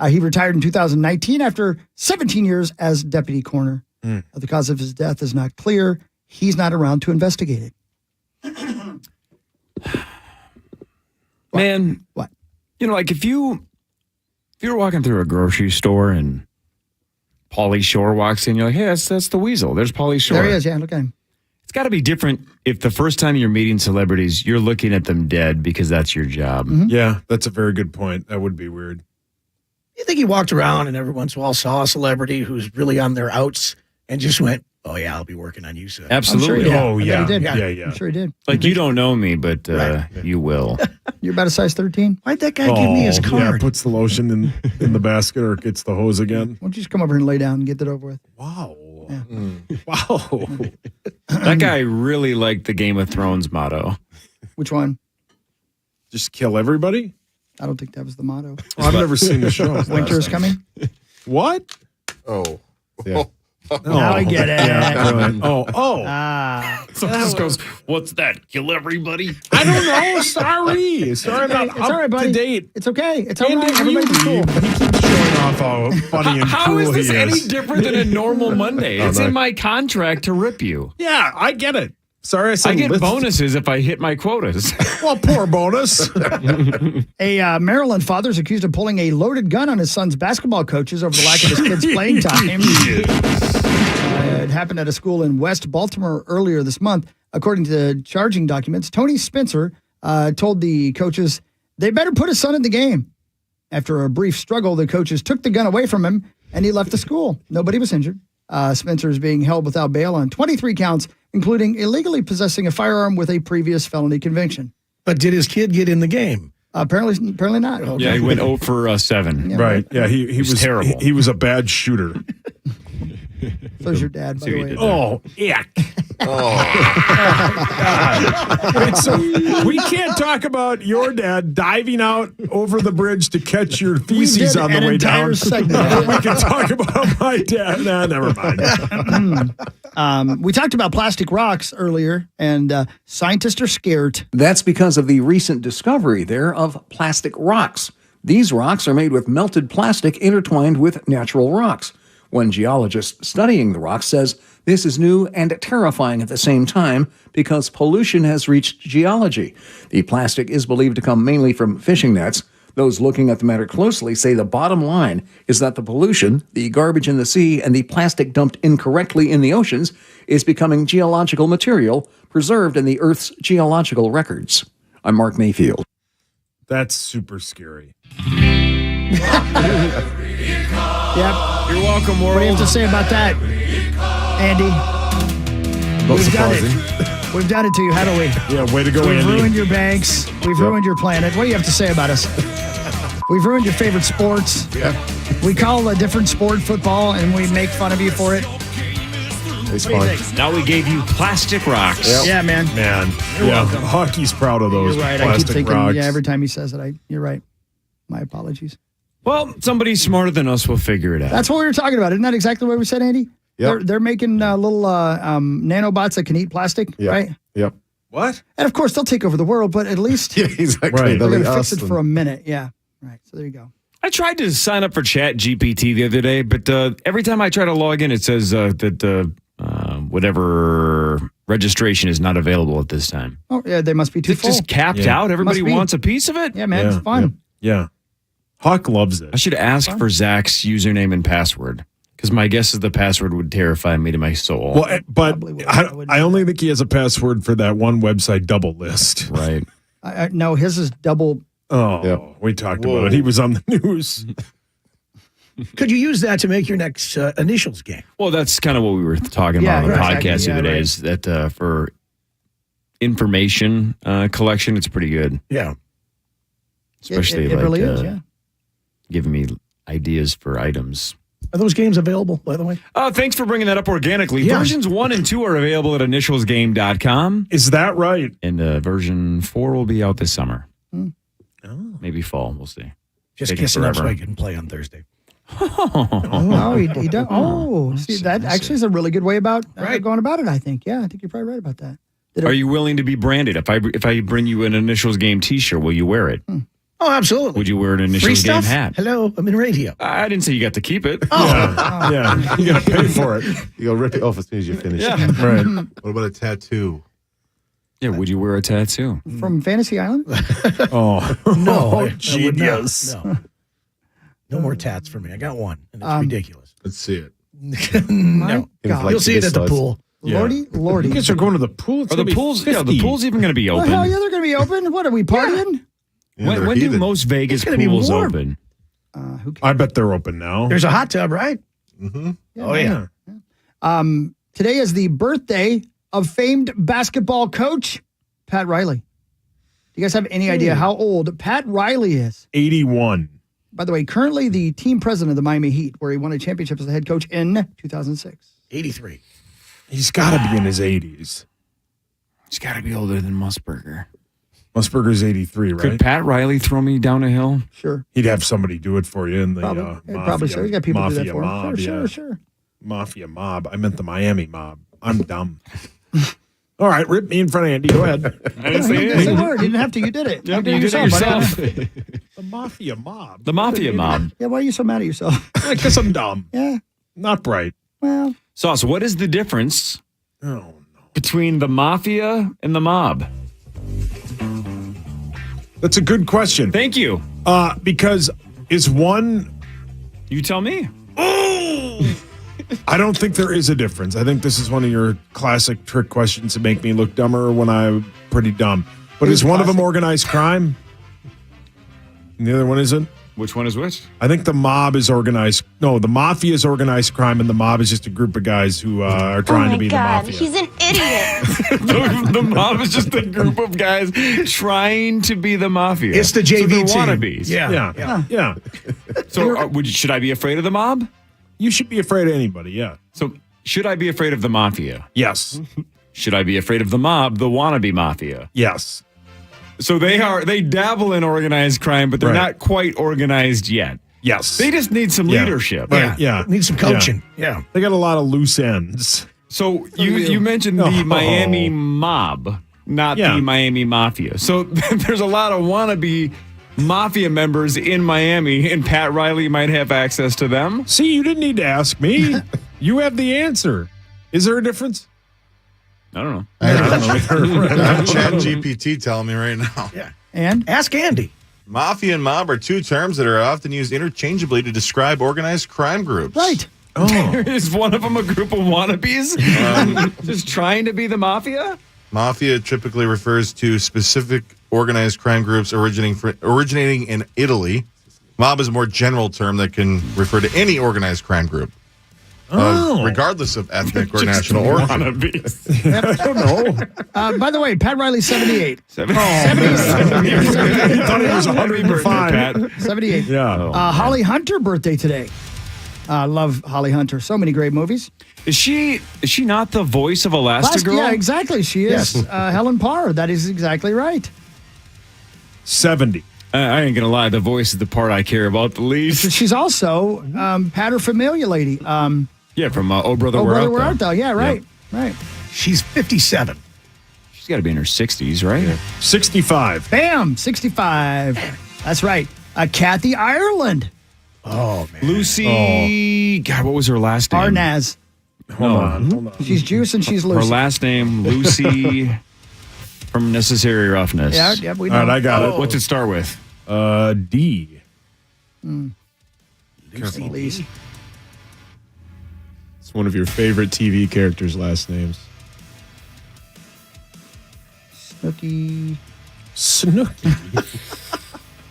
S2: He retired in 2019 after 17 years as deputy coroner. The cause of his death is not clear. He's not around to investigate it.
S4: Man,
S2: What?
S4: you know, like if you were walking through a grocery store and Pauly Shore walks in, you're like, hey, that's the Weasel. There's Pauly Shore.
S2: There he is. Yeah, look at him.
S4: It's got to be different if the first time you're meeting celebrities, you're looking at them dead because that's your job.
S6: Yeah, that's a very good point. That would be weird.
S5: You think he walked around and every once in a while saw a celebrity who's really on their outs and just went, oh, yeah, I'll be working on you soon.
S4: Absolutely.
S2: I'm sure he did.
S6: Oh,
S2: I bet
S6: yeah.
S2: he did.
S6: Yeah.
S2: I'm sure he did.
S4: Like you don't know me, but you will.
S2: You're about a size 13.
S5: Why'd that guy give me his
S6: Yeah,
S5: card?
S6: puts the lotion in the basket or gets the hose again.
S2: Why don't you just come over and lay down and get that over with?
S6: Wow.
S2: Yeah.
S6: Wow.
S4: That guy really liked the Game of Thrones motto.
S2: Which one?
S6: Just kill everybody?
S2: I don't think that was the motto.
S6: Oh, I've never seen the show.
S2: Winter's coming.
S6: What?
S14: Oh.
S3: Yeah.
S2: Now I get it.
S6: Yeah, right. Oh.
S4: So just goes, what's that? Kill everybody?
S6: I don't know. Sorry. I'm not
S2: It's all right,
S6: up
S2: buddy.
S6: to date.
S2: It's okay. It's all
S6: Andy,
S2: right. Everybody's cool.
S6: He keeps showing off how funny and
S4: How
S6: cool
S4: is this
S6: he
S4: any
S6: is.
S4: different than a normal Monday? It's in my contract to rip you.
S6: Yeah, I get it. Sorry, I said
S4: I get
S6: lift.
S4: bonuses if I hit my quotas.
S6: Well, poor bonus.
S2: A Maryland father is accused of pulling a loaded gun on his son's basketball coaches over the lack of his kids' playing time. It happened at a school in West Baltimore earlier this month. According to charging documents, Tony Spencer told the coaches they better put his son in the game. After a brief struggle, the coaches took the gun away from him and he left the school. Nobody was injured. Spencer is being held without bail on 23 counts, including illegally possessing a firearm with a previous felony conviction.
S5: But did his kid get in the game?
S2: Apparently not. Okay.
S4: Yeah, he went 0 for 7.
S2: Yeah,
S6: Right. Yeah, he was
S4: terrible.
S6: He was a bad shooter.
S2: So's your dad, by
S4: See
S2: the
S4: what he
S2: way.
S4: did there.
S6: Oh, yuck. We can't talk about your dad diving out over the bridge to catch your feces
S2: did
S6: on the
S2: an
S6: way
S2: entire
S6: down.
S2: segment.
S6: We can talk about my dad. Nah, never mind.
S2: We talked about plastic rocks earlier, and scientists are scared.
S10: That's because of the recent discovery there of plastic rocks. These rocks are made with melted plastic intertwined with natural rocks. One geologist studying the rocks says this is new and terrifying at the same time because pollution has reached geology. The plastic is believed to come mainly from fishing nets. Those looking at the matter closely say the bottom line is that the pollution, the garbage in the sea, and the plastic dumped incorrectly in the oceans is becoming geological material preserved in the Earth's geological records. I'm Mark Mayfield.
S6: That's super scary.
S2: Yep.
S4: You're welcome, world.
S2: What do you have to say about that, Andy?
S3: Not
S2: We've done
S3: surprising.
S2: it. We've done it to you, haven't we?
S7: Yeah, way to go,
S2: We've
S7: Andy.
S2: ruined your banks. We've ruined your planet. What do you have to say about us? We've ruined your favorite sports.
S3: Yeah.
S2: We call a different sport football, and we make fun of you for it.
S3: It's
S2: What do you
S3: fine.
S2: think?
S4: Now we gave you plastic rocks.
S3: Yep.
S2: Yeah, man.
S7: Man,
S2: You're
S7: yeah,
S2: welcome.
S7: hockey's proud of those
S2: You're right. I keep
S7: plastic
S2: thinking,
S7: rocks.
S2: yeah, every time he says it, you're right. My apologies.
S4: Well, somebody smarter than us will figure it out.
S2: That's what we were talking about. Isn't that exactly what we said, Andy?
S3: Yep.
S2: They're making little nanobots that can eat plastic,
S3: Yep.
S2: right?
S3: Yep.
S6: What?
S2: And of course, they'll take over the world, but at least
S3: Yeah, exactly.
S7: Right.
S2: they're
S3: They'll
S2: going
S3: eat
S2: to fix
S3: us
S2: it for a
S3: and-
S2: minute. Yeah. Right. So there you go.
S4: I tried to sign up for Chat GPT the other day, but every time I try to log in, it says that whatever registration is not available at this time.
S2: Oh, yeah, they must be too
S4: It's
S2: full.
S4: just capped
S7: Yeah.
S4: out. Everybody
S2: Must be.
S4: wants a piece of it.
S2: Yeah, man,
S7: Yeah,
S2: it's fun.
S7: Yeah. Hawk loves it.
S4: I should ask for Zach's username and password because my guess is the password would terrify me to my soul.
S7: Well, but
S2: Probably would.
S7: I only think he has a password for that one website, Double List.
S4: Right.
S2: No, his is double.
S7: Oh,
S3: Yep.
S7: we talked about it. He was on the news.
S5: Could you use that to make your next initials game?
S4: Well, that's kind of what we were talking
S2: Yeah,
S4: about on the
S2: right,
S4: podcast
S2: exactly.
S4: the other
S2: Yeah,
S4: day.
S2: right.
S4: Is that for information collection, it's pretty good,
S5: Yeah.
S4: especially
S2: it
S4: like
S2: really is, yeah.
S4: giving me ideas for items.
S5: Are those games available, by the way?
S4: Thanks for bringing that up organically.
S5: Yeah.
S4: Versions 1 and 2 are available at initialsgame.com,
S7: Is that right?
S4: and version 4 will be out this summer.
S2: Hmm.
S4: Maybe fall. We'll see.
S5: Just
S4: Taking
S5: kissing up so
S4: forever.
S5: I can play on Thursday.
S2: Oh, he does. Oh, see, that actually is a really good way about
S5: Right.
S2: going about it, I think. Yeah, I think you're probably right about that.
S4: Are you willing to be branded? If I bring you an Initials Game T-shirt, will you wear it?
S5: Oh, absolutely.
S4: Would you wear an
S5: Free
S4: Initials Game
S5: stuff?
S4: hat?
S5: Hello, I'm in radio.
S4: I didn't say you got to keep it.
S7: Yeah. You got to pay for it.
S3: You gotta rip it off as soon as you finish.
S4: Yeah.
S7: Right.
S6: What about a tattoo?
S4: Yeah, would you wear a tattoo?
S2: From Fantasy Island?
S7: Oh,
S5: No, I would not.
S7: genius.
S5: No. No more tats for me. I got one, and it's ridiculous.
S6: Let's see it.
S5: No.
S2: God.
S5: You'll see it at the
S3: size.
S5: pool.
S2: Lordy.
S7: You guys are going to the pool. It's
S4: Are the
S7: gonna be
S4: pools? Yeah, the
S7: 50.
S4: pool's even going to be
S2: Well,
S4: open.
S2: hell yeah, they're going to be open. What, are we partying?
S6: Yeah,
S4: when
S6: they're
S4: do
S6: heathen.
S4: most Vegas
S5: It's gonna be
S4: pools
S5: warm.
S4: open?
S2: Who cares?
S7: I bet they're open now.
S5: There's a hot tub, right?
S6: Mm-hmm.
S5: Oh, yeah.
S2: Today is the birthday of famed basketball coach Pat Riley. Do you guys have any idea how old Pat Riley is?
S7: 81.
S2: By the way, currently the team president of the Miami Heat, where he won a championship as the head coach in 2006.
S5: 83.
S7: He's got to be in his 80s.
S4: He's got to be older than Musburger.
S7: Musburger's 83, right?
S4: Could Pat Riley throw me down a hill?
S2: Sure.
S7: He'd have somebody do it for you in the
S2: Probably.
S7: mafia,
S2: Probably so. He's got people do that
S7: mafia
S2: for him.
S7: mob.
S2: Sure,
S7: yeah.
S2: sure.
S7: Mafia mob. I meant the Miami mob. I'm dumb. All right, rip me in front of Andy. Go ahead.
S4: I didn't say
S2: You didn't say a word. You didn't have to. You did it.
S4: Yep, you did it yourself.
S7: The Mafia mob.
S4: The Mafia mob.
S2: Yeah, why are you so mad at yourself?
S7: Because I'm dumb.
S2: Yeah.
S7: Not bright.
S2: Well,
S4: Sauce, what is the difference
S7: Oh, no.
S4: between the Mafia and the mob?
S7: That's a good question.
S4: Thank you.
S7: Because is one.
S4: You tell me.
S7: I don't think there is a difference. I think this is one of your classic trick questions to make me look dumber when I'm pretty dumb. But is one of them organized crime? And the other one isn't?
S4: Which one is which?
S7: I think the mob is organized. No, the mafia is organized crime, and the mob is just a group of guys who are trying to be the mafia.
S13: He's an idiot.
S4: The mob is just a group of guys trying to be the Mafia.
S5: It's the JV
S4: so they're
S5: team.
S4: wannabes.
S7: Yeah.
S4: So should I be afraid of the mob?
S7: You should be afraid of anybody, yeah.
S4: So should I be afraid of the Mafia?
S7: Yes.
S4: Should I be afraid of the mob, the wannabe Mafia?
S7: Yes.
S4: So they dabble in organized crime, but they're
S7: Right.
S4: not quite organized yet.
S7: Yes.
S4: They just need some
S7: Yeah.
S4: leadership.
S7: Right. Yeah.
S5: Need some coaching. Yeah.
S7: They got a lot of loose ends.
S4: So you mentioned the Miami mob, not
S7: Yeah.
S4: the Miami Mafia. So there's a lot of wannabe Mafia members in Miami, and Pat Riley might have access to them.
S7: See, you didn't need to ask me. You have the answer. Is there a difference?
S4: I don't know.
S6: I have Chat GPT telling me right now.
S5: Yeah.
S2: and
S5: Ask Andy.
S6: Mafia and mob are two terms that are often used interchangeably to describe organized crime groups.
S2: right.
S4: Is one of them a group of wannabes just trying to be the Mafia?
S6: Mafia typically refers to specific organized crime groups originating in Italy.
S1: Mob is a more general term that can refer to any organized crime group, regardless of ethnic or national origin.
S7: I don't know.
S2: By the way, Pat Riley's 78.
S7: 78. He thought he was 105.
S2: 78.
S7: Yeah.
S2: Holly Hunter birthday today. Love Holly Hunter. So many great movies.
S4: Is she not the voice of Elastigirl?
S2: Yeah, exactly. She is. Helen Parr. That is exactly right.
S7: 70.
S4: I ain't gonna lie, the voice is the part I care about the least.
S2: She's also paterfamiliar lady.
S4: Yeah, from Oh Brother,
S2: Oh
S4: Where
S2: Brother,
S4: Art
S2: Where
S4: Thou?
S2: Art Thou? Yeah, right. Right.
S5: She's 57.
S4: She's got to be in her 60s, right?
S7: 65.
S2: Bam, 65. That's right. Kathy Ireland.
S5: Oh, man.
S4: Lucy. God, what was her last name?
S2: Arnaz.
S7: Hold on.
S2: She's Juice and she's
S4: Her
S2: Lucy.
S4: last name, Lucy from Necessary Roughness.
S2: Yeah, we know.
S7: All right, I got it.
S4: What's it start with?
S7: D.
S2: Lucy.
S7: It's one of your favorite TV characters' last names.
S2: Snooki.
S7: Snooki.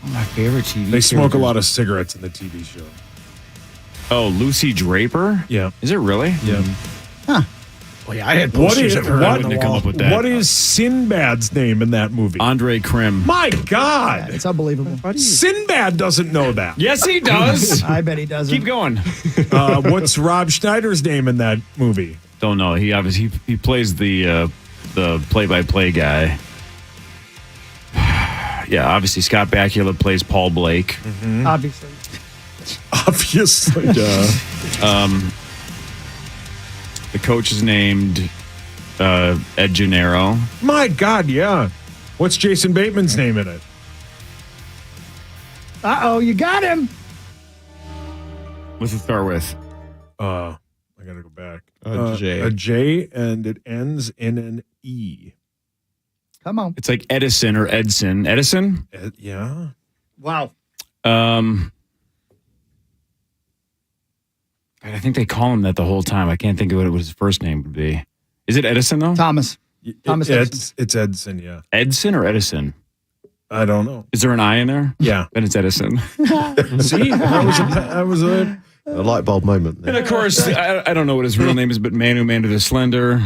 S4: My favorite TV.
S7: They smoke a lot of cigarettes in the TV show.
S4: Oh, Lucy Draper?
S7: Yeah.
S4: Is it really?
S7: Yeah.
S5: Oh, yeah, I had posters of her on the
S4: come
S5: wall.
S4: up with that.
S7: What is Sinbad's name in that movie?
S4: Andre Krim.
S7: My God.
S2: It's unbelievable.
S7: Sinbad doesn't know that.
S4: Yes, he does.
S2: I bet he doesn't.
S4: Keep going.
S7: What's Rob Schneider's name in that movie?
S4: Don't know. He obviously he plays the play-by-play guy. Yeah, obviously Scott Bakula plays Paul Blake.
S2: Obviously.
S7: Obviously.
S4: The coach is named Ed Gennaro.
S7: My God, yeah. What's Jason Bateman's name in it?
S2: Uh-oh, you got him.
S4: What's it start with?
S7: I gotta go back.
S3: J.
S7: A J, and it ends in an E.
S2: Come on.
S4: It's like Edison or Edson. Edison?
S7: Yeah.
S2: Wow.
S4: I think they call him that the whole time. I can't think of what his first name would be. Is it Edison, though?
S2: Thomas. Thomas Edison.
S7: It's Edson, yeah.
S4: Edson or Edison?
S7: I don't know.
S4: Is there an I in there?
S7: Yeah.
S4: Then it's Edison.
S7: See? That was a
S3: light bulb moment.
S4: And of course, I don't know what his real name is, but Man Who Manned the Slender.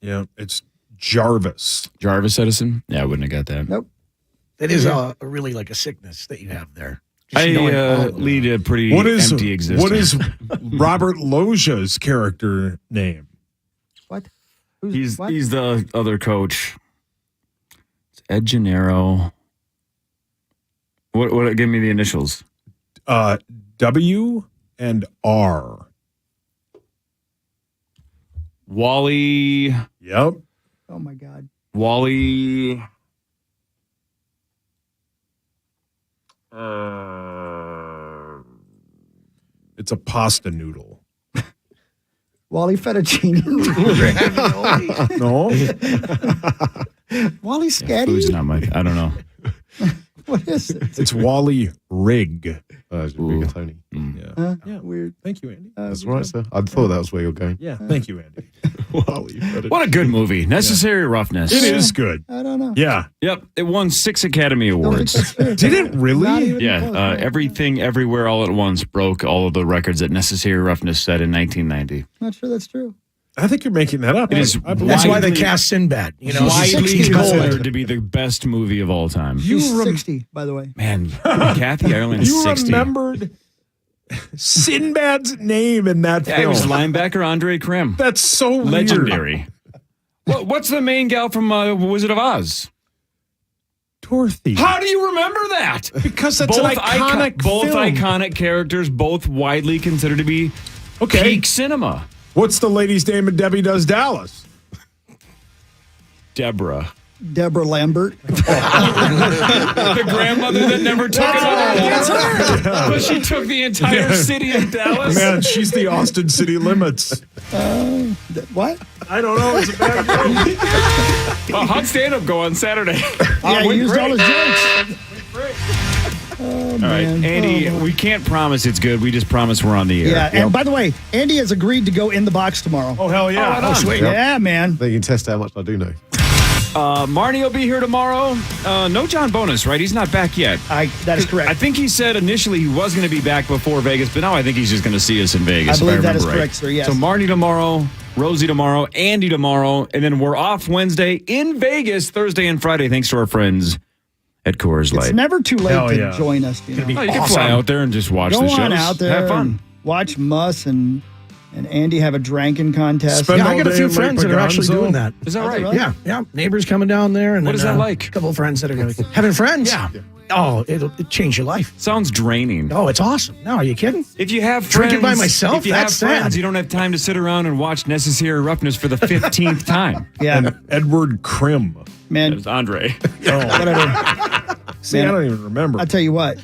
S7: Yeah, it's Jarvis.
S4: Jarvis Edison? Yeah, I wouldn't have got that.
S2: Nope.
S5: That is a really like a sickness that you have there.
S4: I lead a pretty empty existence.
S7: What is Robert Loggia's character name?
S2: What?
S4: He's the other coach. It's Ed Gennaro. What? Give me the initials.
S7: W and R.
S4: Wally.
S7: Yep.
S2: Oh my God.
S4: Wally.
S7: It's a pasta noodle.
S2: Wally Fettuccine.
S7: No.
S2: Wally Scatty.
S4: Who's not my? I don't know.
S2: What is it?
S7: It's Wally Rigg.
S3: Rigatoni.
S7: Yeah.
S2: Weird.
S7: Thank you, Andy.
S3: That's right, sir. I thought that was where you're going.
S7: Yeah. Thank you, Andy. Wally.
S4: What a good movie. Necessary Roughness.
S7: It is good.
S2: I don't know.
S7: Yeah.
S4: Yep. It won 6 Academy Awards.
S7: Did it really?
S4: Yeah. Everything, Everywhere, All at Once broke all of the records that Necessary Roughness set in 1990.
S2: Not sure that's true.
S7: I think you're making that up.
S4: It is
S5: That's why they cast Sinbad. You know,
S4: widely
S5: 60
S4: considered to be the best movie of all time.
S2: She's 60, by the way.
S4: Man, Kathy Ireland is
S7: You
S4: 60.
S7: remembered Sinbad's name in that
S4: Yeah,
S7: film.
S4: it was linebacker Andre Krim.
S7: That's so weird.
S4: Legendary. What's the main gal from Wizard of Oz?
S7: Dorothy.
S4: How do you remember that?
S7: Because that's an iconic
S4: both
S7: film.
S4: iconic characters, both widely considered to be peak cinema.
S7: What's the lady's name in Debbie Does Dallas?
S4: Deborah.
S2: Deborah Lambert.
S4: The grandmother that never took it. But she took the entire city of Dallas.
S7: Man, she's the Austin city limits.
S2: What?
S7: I don't know. It's a bad joke.
S4: Well, how'd stand-up go on Saturday?
S2: Yeah, he used all his jokes.
S4: All right, Andy, we can't promise it's good. We just promise we're on the air.
S2: Yeah, and by the way, Andy has agreed to go in the box tomorrow.
S7: Oh, hell yeah.
S2: Oh, sweet.
S3: Yep.
S2: Yeah, man.
S3: They can test how much I do know.
S4: Marnie will be here tomorrow. No John Bonus, right? He's not back yet.
S2: That is correct.
S4: I think he said initially he was going to be back before Vegas, but now I think he's just going to see us in Vegas.
S2: I believe that is
S4: remember
S2: correct, sir, yes.
S4: So Marnie tomorrow, Rosie tomorrow, Andy tomorrow, and then we're off Wednesday in Vegas, Thursday and Friday, thanks to our friends at Coors Light.
S2: It's never too late to join us. You
S4: can fly out there and just watch the shows.
S2: Go on out there.
S4: Have fun.
S2: And watch Muss and Andy have a dranking contest.
S5: I got a few friends that are actually doing that.
S4: Is that right?
S2: Really?
S5: Yeah. Neighbors coming down there. And
S4: What is that like?
S5: A couple of friends that are having friends.
S4: Yeah.
S5: Oh, it'll change your life.
S4: Sounds draining.
S5: Oh, it's awesome. No, are you kidding?
S4: If you have friends,
S5: drinking by myself,
S4: if you
S5: that's
S4: have friends,
S5: sad.
S4: you don't have time to sit around and watch Necessary Roughness for the 15th time.
S2: Yeah.
S6: And Edward Krim.
S2: Man.
S4: It was Andre.
S2: Whatever.
S6: See, I don't even remember.
S2: I'll tell you what.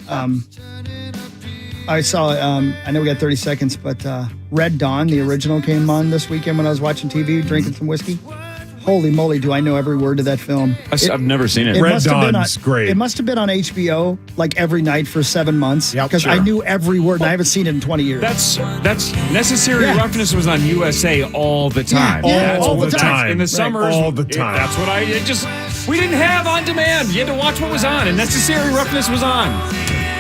S2: I saw, I know we got 30 seconds, but Red Dawn, the original, came on this weekend when I was watching TV, drinking some whiskey. Holy moly, do I know every word of that film.
S4: I've never seen it.
S6: Red Dawn's great.
S2: It must have been on HBO like every night for 7 months because I knew every word and I haven't seen it in 20 years.
S4: That's Necessary Roughness was on USA all the time.
S2: Yeah, all the time.
S4: In the summers.
S6: All the time.
S4: That's what we didn't have on demand. You had to watch what was on, and Necessary Roughness was on.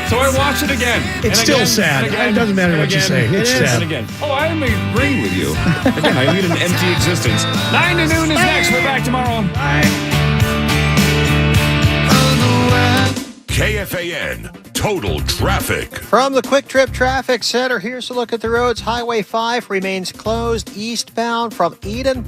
S4: So I watched it again.
S5: It's still sad. It doesn't matter what you say. It's sad.
S4: And again. Oh, I am agreeing with you. Again, I lead an empty existence. 9 to noon is next. We're back tomorrow.
S11: KFAN Total Traffic.
S22: From the Quick Trip Traffic Center, here's a look at the roads. Highway 5 remains closed eastbound from Eden